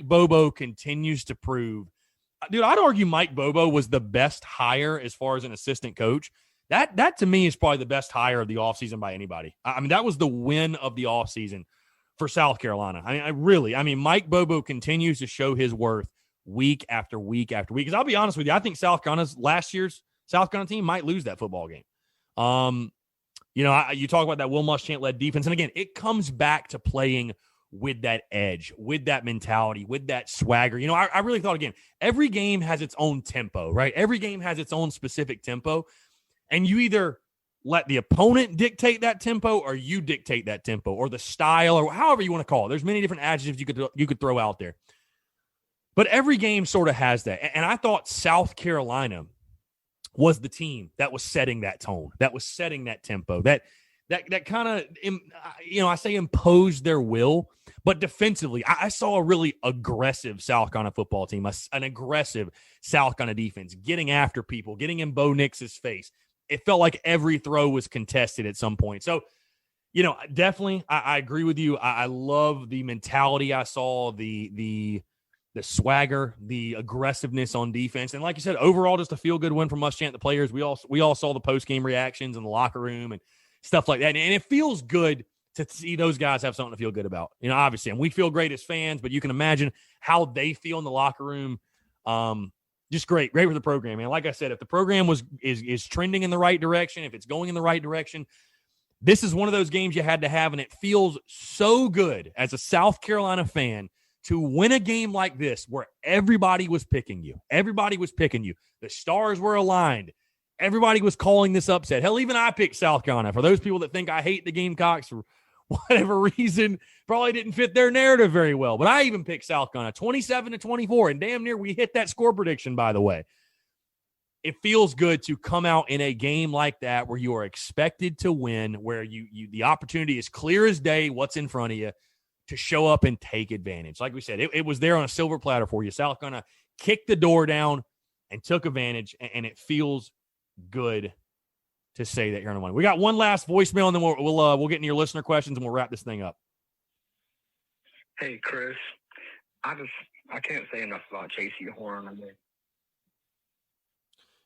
Bobo continues to prove. Dude, I'd argue Mike Bobo was the best hire as far as an assistant coach. That to me is probably the best hire of the offseason by anybody. I mean, that was the win of the offseason for South Carolina. I mean, Mike Bobo continues to show his worth week after week after week. Because I'll be honest with you, I think last year's South Carolina team might lose that football game. You talk about that Will Muschamp-led defense, and again, it comes back to playing with that edge, with that mentality, with that swagger. I really thought, again, every game has its own tempo, right? Every game has its own specific tempo, and you either let the opponent dictate that tempo or you dictate that tempo or the style or however you want to call it. There's many different adjectives you could throw out there. But every game sort of has that. And I thought South Carolina was the team that was setting that tone, that was setting that tempo, that kind of, I say imposed their will, but defensively, I saw a really aggressive South Carolina football team, an aggressive South Carolina defense, getting after people, getting in Bo Nix's face. It felt like every throw was contested at some point. So, definitely, I agree with you. I love the mentality I saw, the swagger, the aggressiveness on defense. And like you said, overall, just a feel-good win from Muschamp, the players. We all saw the post-game reactions in the locker room and stuff like that. And it feels good to see those guys have something to feel good about. Obviously, and we feel great as fans, but you can imagine how they feel in the locker room. Just great for the program, man. Like I said, if the program is trending in the right direction, if it's going in the right direction, this is one of those games you had to have, and it feels so good as a South Carolina fan to win a game like this where everybody was picking you. Everybody was picking you. The stars were aligned. Everybody was calling this upset. Hell, even I picked South Carolina. For those people that think I hate the Gamecocks for whatever reason, probably didn't fit their narrative very well. But I even picked South Carolina 27-24, and damn near we hit that score prediction, by the way. It feels good to come out in a game like that where you are expected to win, where you the opportunity is clear as day, what's in front of you, to show up and take advantage. Like we said, it was there on a silver platter for you. South Carolina kicked the door down and took advantage, and it feels good to say that you're on the one. We got one last voicemail, and then we'll get into your listener questions, and we'll wrap this thing up. Hey, Chris. I can't say enough about Jaycee Horn.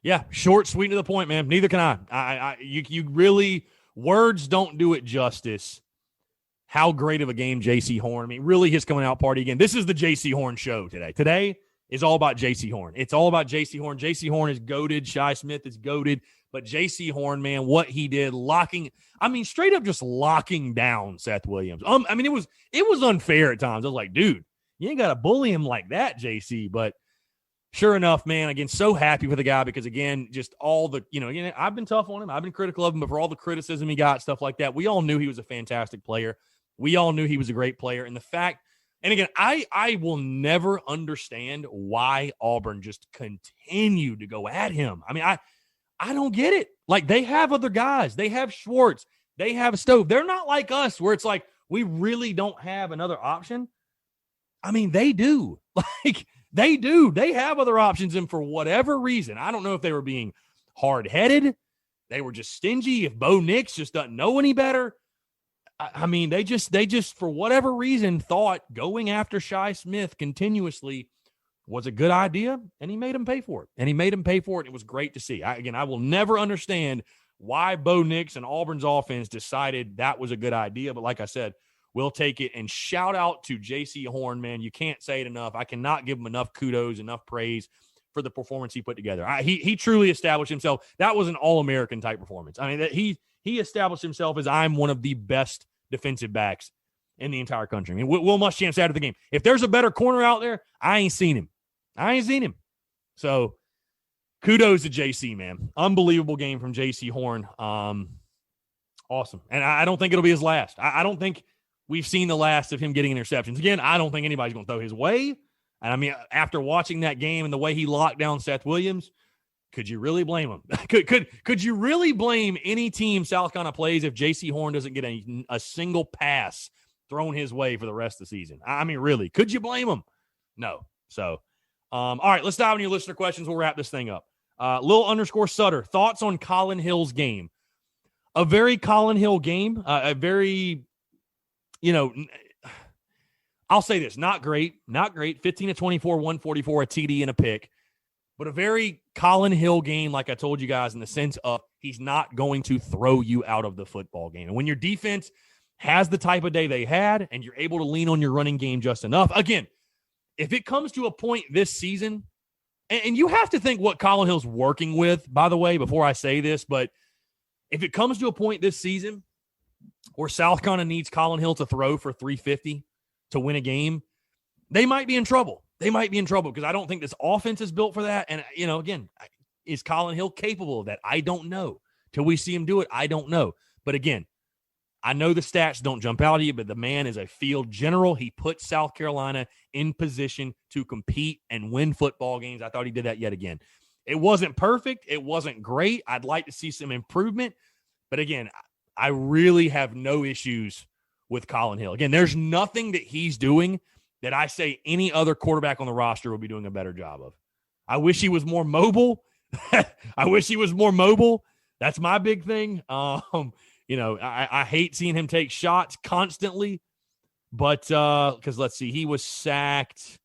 Yeah, short, sweet, to the point, man. Neither can I. You really, words don't do it justice. How great of a game Jaycee Horn. Really his coming out party again. This is the Jaycee Horn show today. Today is all about Jaycee Horn. It's all about Jaycee Horn. Jaycee Horn is goated. Shi Smith is goated. But Jaycee Horn, man, what he did, straight up just locking down Seth Williams. It was unfair at times. I was like, dude, you ain't got to bully him like that, Jaycee. But sure enough, man, again, so happy for the guy because, again, just all the, I've been tough on him. I've been critical of him, but for all the criticism he got, stuff like that, we all knew he was a fantastic player. We all knew he was a great player. And the fact, and again, I will never understand why Auburn just continued to go at him. I don't get it. Like, they have other guys. They have Schwartz. They have Stove. They're not like us where it's like we really don't have another option. They do. They do. They have other options, and for whatever reason, I don't know if they were being hard-headed. They were just stingy. If Bo Nix just doesn't know any better. They just for whatever reason thought going after Shi Smith continuously was a good idea, and he made him pay for it. And it was great to see. I will never understand why Bo Nix and Auburn's offense decided that was a good idea. But like I said, we'll take it. And shout out to Jaycee Horn, man. You can't say it enough. I cannot give him enough kudos, enough praise for the performance he put together. He truly established himself. That was an All-American type performance. He established himself as I'm one of the best defensive backs in the entire country. Will Muschamp said at the game, if there's a better corner out there, I ain't seen him. So kudos to Jaycee, man. Unbelievable game from Jaycee Horn. Awesome. And I don't think it'll be his last. I don't think we've seen the last of him getting interceptions. Again, I don't think anybody's going to throw his way. And after watching that game and the way he locked down Seth Williams, could you really blame him? Could you really blame any team South Carolina plays if Jaycee Horn doesn't get a single pass thrown his way for the rest of the season? Really, could you blame him? No. So, all right, let's dive into your listener questions. We'll wrap this thing up. Lil_Sutter, thoughts on Colin Hill's game? A very Colin Hill game. A very, I'll say this, not great. 15-24, 144, a TD and a pick. But a very Colin Hill game, like I told you guys, in the sense of he's not going to throw you out of the football game. And when your defense has the type of day they had, and you're able to lean on your running game just enough. Again, if it comes to a point this season, and you have to think what Colin Hill's working with, by the way, before I say this, but if it comes to a point this season where South Carolina needs Colin Hill to throw for 350 to win a game, they might be in trouble. They might be in trouble because I don't think this offense is built for that. And, again, is Colin Hill capable of that? I don't know. Till we see him do it, I don't know. But again, I know the stats don't jump out at you, but the man is a field general. He put South Carolina in position to compete and win football games. I thought he did that yet again. It wasn't perfect. It wasn't great. I'd like to see some improvement. But again, I really have no issues with Colin Hill. Again, there's nothing that he's doing that I say any other quarterback on the roster will be doing a better job of. I wish he was more mobile. That's my big thing. I hate seeing him take shots constantly, but because let's see, he was sacked.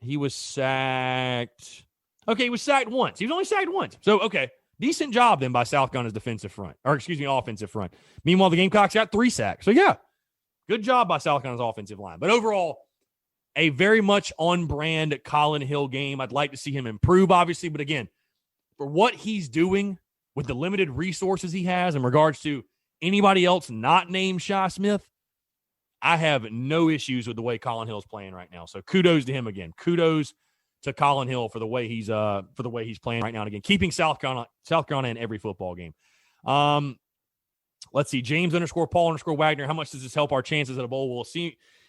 Okay, he was sacked once. He was only sacked once. So, okay, decent job then by South Carolina's offensive front. Meanwhile, the Gamecocks got 3 sacks. So, yeah, good job by South Carolina's offensive line. But overall, a very much on-brand Colin Hill game. I'd like to see him improve, obviously. But again, for what he's doing with the limited resources he has in regards to anybody else not named Shi Smith, I have no issues with the way Colin Hill's playing right now. So kudos to him again. Kudos to Colin Hill for the way he's playing right now. And again, keeping South Carolina in every football game. Let's see. James _Paul _Wagner. How much does this help our chances at a bowl? Well,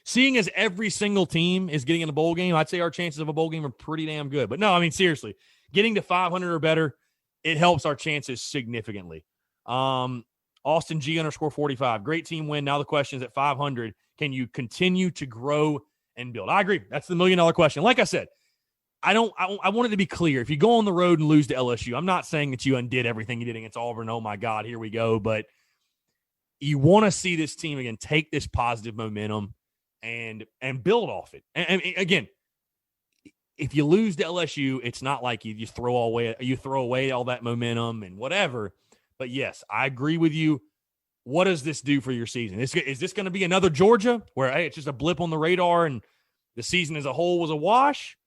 seeing as every single team is getting in a bowl game, I'd say our chances of a bowl game are pretty damn good. But no, I mean, seriously, getting to 500 or better, it helps our chances significantly. Austin G _45. Great team win. Now the question is at 500, can you continue to grow and build? I agree. That's the $1 million question. Like I said, I want it to be clear. If you go on the road and lose to LSU, I'm not saying that you undid everything you did against Auburn. Oh my God, here we go. But you want to see this team again take this positive momentum and build off it. And again, if you lose to LSU, it's not like you throw away all that momentum and whatever. But yes, I agree with you. What does this do for your season? Is this going to be another Georgia where, hey, it's just a blip on the radar and the season as a whole was a wash?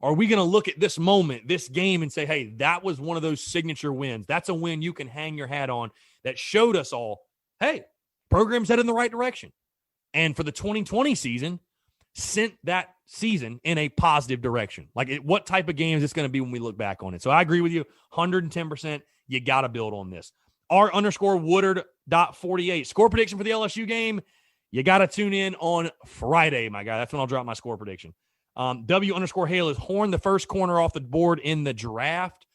Or are we going to look at this moment, this game, and say, hey, that was one of those signature wins. That's a win you can hang your hat on that showed us all, hey, program's headed in the right direction. And for the 2020 season, sent that season in a positive direction. Like, what type of game is this going to be when we look back on it? So I agree with you 110%. You got to build on this. R _Woodard.48. Score prediction for the LSU game. You got to tune in on Friday, my guy. That's when I'll drop my score prediction. W _Hale is Horn the first corner off the board in the draft.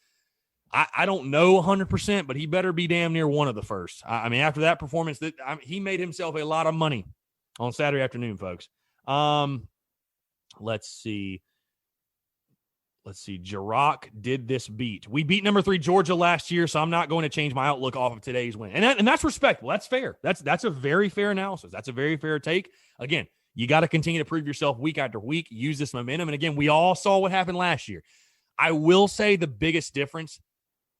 I don't know 100%, but he better be damn near one of the first. I mean, after that performance, he made himself a lot of money on Saturday afternoon, folks. Let's see. Jirac did this beat. We beat number 3 Georgia last year, so I'm not going to change my outlook off of today's win. And that's respectable. That's fair. That's a very fair analysis. That's a very fair take. Again, you got to continue to prove yourself week after week. Use this momentum. And again, we all saw what happened last year. I will say the biggest difference,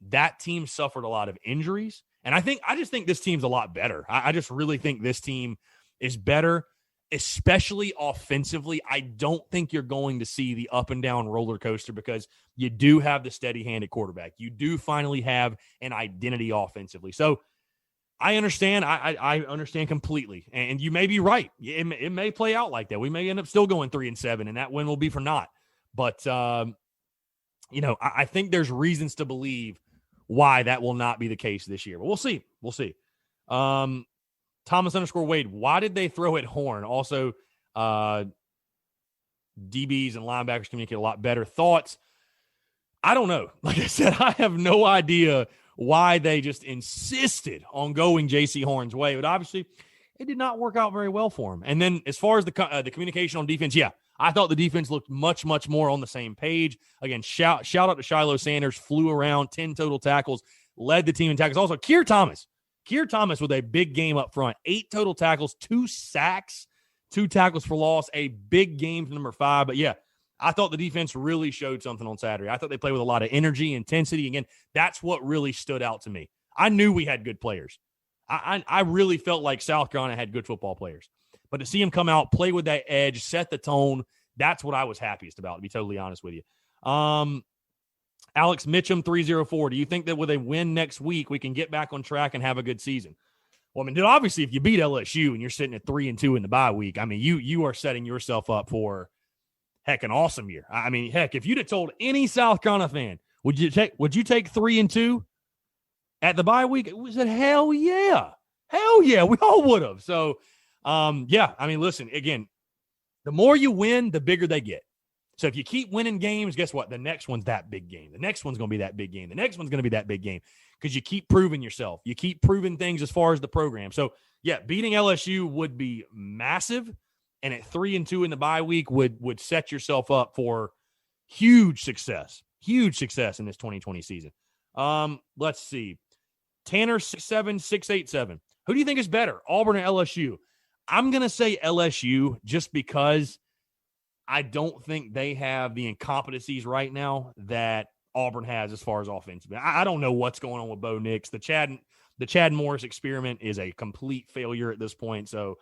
that team suffered a lot of injuries. And I just think this team's a lot better. I just really think this team is better, especially offensively. I don't think you're going to see the up and down roller coaster because you do have the steady-handed quarterback. You do finally have an identity offensively. So I understand. I understand completely. And you may be right. It may play out like that. We may end up still going 3-7, and that win will be for naught. But, I think there's reasons to believe why that will not be the case this year. But we'll see. Thomas _Wade, why did they throw at Horn? Also, DBs and linebackers communicate a lot better. Thoughts? I don't know. Like I said, I have no idea why they just insisted on going Jaycee Horn's way. But obviously, it did not work out very well for him. And then as far as the communication on defense, yeah, I thought the defense looked much, much more on the same page. Again, shout out to Shiloh Sanders, flew around, 10 total tackles, led the team in tackles. Also, Keir Thomas with a big game up front, 8 total tackles, 2 sacks, 2 tackles for loss, a big game from number 5. But yeah, I thought the defense really showed something on Saturday. I thought they played with a lot of energy, intensity. Again, that's what really stood out to me. I knew we had good players. I really felt like South Carolina had good football players. But to see him come out, play with that edge, set the tone, that's what I was happiest about, to be totally honest with you. Alex Mitchum, 304. Do you think that with a win next week, we can get back on track and have a good season? Well, I mean, dude, obviously, if you beat LSU and you're sitting at 3-2 in the bye week, I mean, you are setting yourself up for, heck, an awesome year. I mean, heck, if you'd have told any South Carolina fan, would you take 3-2 at the bye week? It was said, hell yeah, we all would have. So, yeah, I mean, listen, again, the more you win, the bigger they get. So if you keep winning games, guess what? The next one's that big game. The next one's going to be that big game. The next one's going to be that big game because you keep proving yourself. You keep proving things as far as the program. So, yeah, beating LSU would be massive, and at 3-2 in the bye week would set yourself up for huge success in this 2020 season. Let's see. Tanner 67687. Who do you think is better, Auburn or LSU? I'm going to say LSU just because I don't think they have the incompetencies right now that Auburn has as far as offensive. I don't know what's going on with Bo Nix. The Chad Morris experiment is a complete failure at this point. So,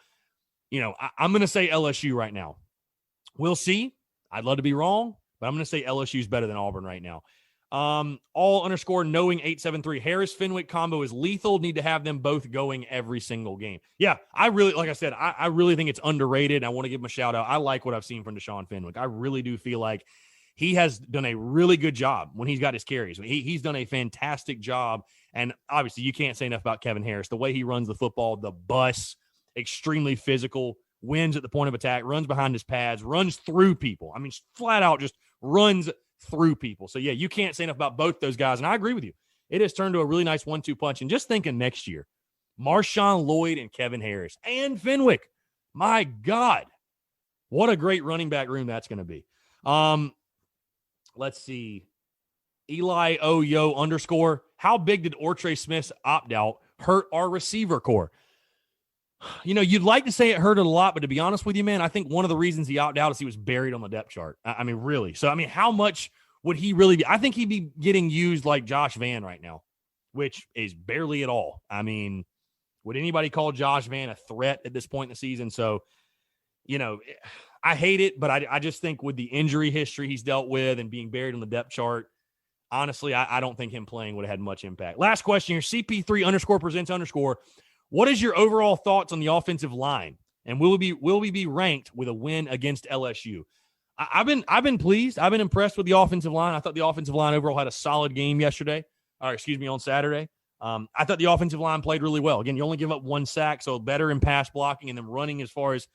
I'm going to say LSU right now. We'll see. I'd love to be wrong, but I'm going to say LSU is better than Auburn right now. All_knowing 873. Harris Fenwick combo is lethal. Need to have them both going every single game. Yeah, I really, like I said, I really think it's underrated. I want to give him a shout out. I like what I've seen from Deshaun Fenwick. I really do feel like he has done a really good job when he's got his carries. He's done a fantastic job. And obviously you can't say enough about Kevin Harris. The way he runs the football, the bus, extremely physical, wins at the point of attack, runs behind his pads, runs through people. I mean, flat out just runs through people. So, yeah, you can't say enough about both those guys. And I agree with you. It has turned to a really nice 1-2 punch. And just thinking next year, Marshawn Lloyd and Kevin Harris and Fenwick, my God, what a great running back room that's going to be. Let's see. Eli Oyo _ how big did Ortre Smith's opt-out hurt our receiver core? You'd like to say it hurt it a lot, but to be honest with you, man, I think one of the reasons he opted out is he was buried on the depth chart. I mean, really. So, I mean, how much would he really be? I think he'd be getting used like Josh Vann right now, which is barely at all. I mean, would anybody call Josh Vann a threat at this point in the season? So, I hate it, but I just think with the injury history he's dealt with and being buried on the depth chart, honestly, I don't think him playing would have had much impact. Last question here, CP3 _ presents _ what is your overall thoughts on the offensive line? And will we be ranked with a win against LSU? I've been pleased. I've been impressed with the offensive line. I thought the offensive line overall had a solid game on Saturday. I thought the offensive line played really well. Again, you only give up 1 sack, so better in pass blocking and then running as far as,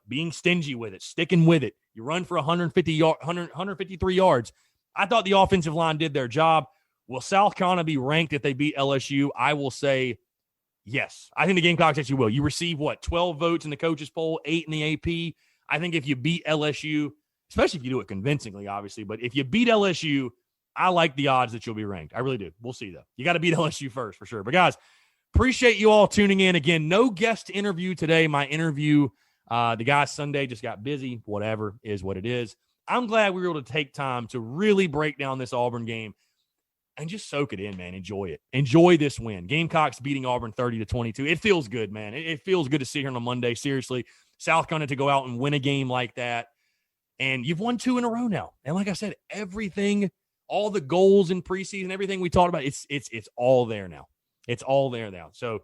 being stingy with it, sticking with it. You run for 153 yards. I thought the offensive line did their job. Will South Carolina be ranked if they beat LSU? I will say yes. I think the Gamecocks actually will. You receive, 12 votes in the coaches poll, 8 in the AP. I think if you beat LSU, especially if you do it convincingly, obviously, but if you beat LSU, I like the odds that you'll be ranked. I really do. We'll see, though. You got to beat LSU first for sure. But, guys, appreciate you all tuning in. Again, no guest interview today. My interview, the guy Sunday just got busy. Whatever is what it is. I'm glad we were able to take time to really break down this Auburn game and just soak it in, man. Enjoy it. Enjoy this win. Gamecocks beating Auburn 30-22. It feels good, man. It feels good to sit here on a Monday. Seriously, South Carolina to go out and win a game like that. And you've won 2 in a row now. And like I said, everything, all the goals in preseason, everything we talked about, it's all there now. It's all there now. So it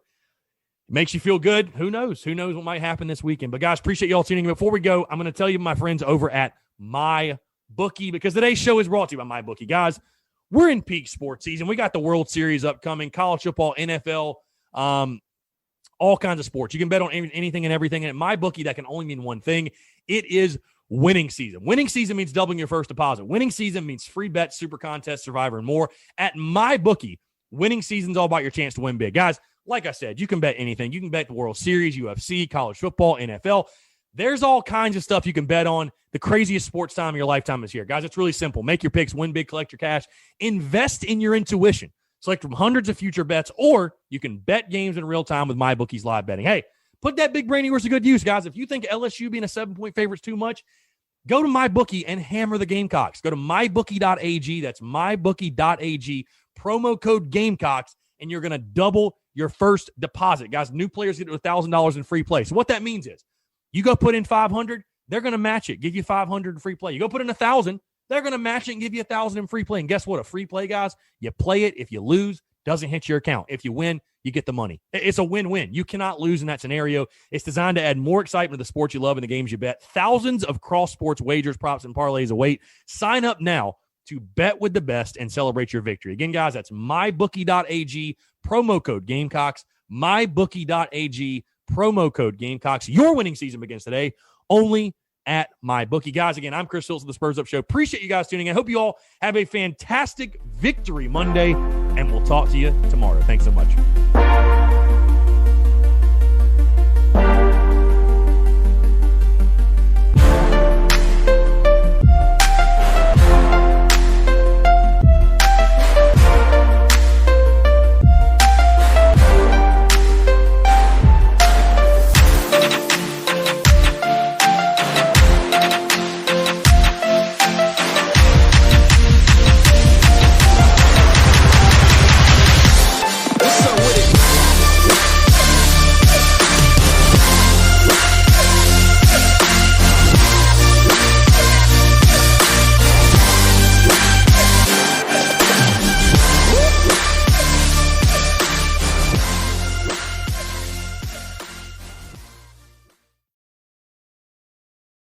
makes you feel good. Who knows? Who knows what might happen this weekend? But, guys, appreciate you all tuning in. Before we go, I'm going to tell you my friends over at MyBookie, because today's show is brought to you by MyBookie. Guys, we're in peak sports season. We got the World Series upcoming, college football, NFL, all kinds of sports. You can bet on anything and everything. And at MyBookie, that can only mean one thing. It is winning season. Winning season means doubling your first deposit. Winning season means free bets, super contest, Survivor, and more. At MyBookie, winning season's all about your chance to win big. Guys, like I said, you can bet anything. You can bet the World Series, UFC, college football, NFL. There's all kinds of stuff you can bet on. The craziest sports time of your lifetime is here. Guys, it's really simple. Make your picks, win big, collect your cash. Invest in your intuition. Select from hundreds of future bets, or you can bet games in real time with MyBookie's live betting. Hey, put that big brain yours to good use, guys. If you think LSU being a 7-point favorite is too much, go to MyBookie and hammer the Gamecocks. Go to mybookie.ag. That's mybookie.ag. Promo code Gamecocks. and you're going to double your first deposit. Guys, new players get $1,000 in free play. So what that means is you go put in $500, they're going to match it, give you $500 in free play. You go put in $1,000, they're going to match it and give you $1,000 in free play. And guess what? A free play, guys, you play it. If you lose, doesn't hit your account. If you win, you get the money. It's a win-win. You cannot lose in that scenario. It's designed to add more excitement to the sports you love and the games you bet. Thousands of cross-sports wagers, props, and parlays await. Sign up now to bet with the best and celebrate your victory. Again, guys, that's mybookie.ag, promo code Gamecocks, mybookie.ag, promo code Gamecocks. Your winning season begins today, only at MyBookie. Guys, again, I'm Chris Hills of the Spurs Up Show. Appreciate you guys tuning in. I hope you all have a fantastic Victory Monday, and we'll talk to you tomorrow. Thanks so much.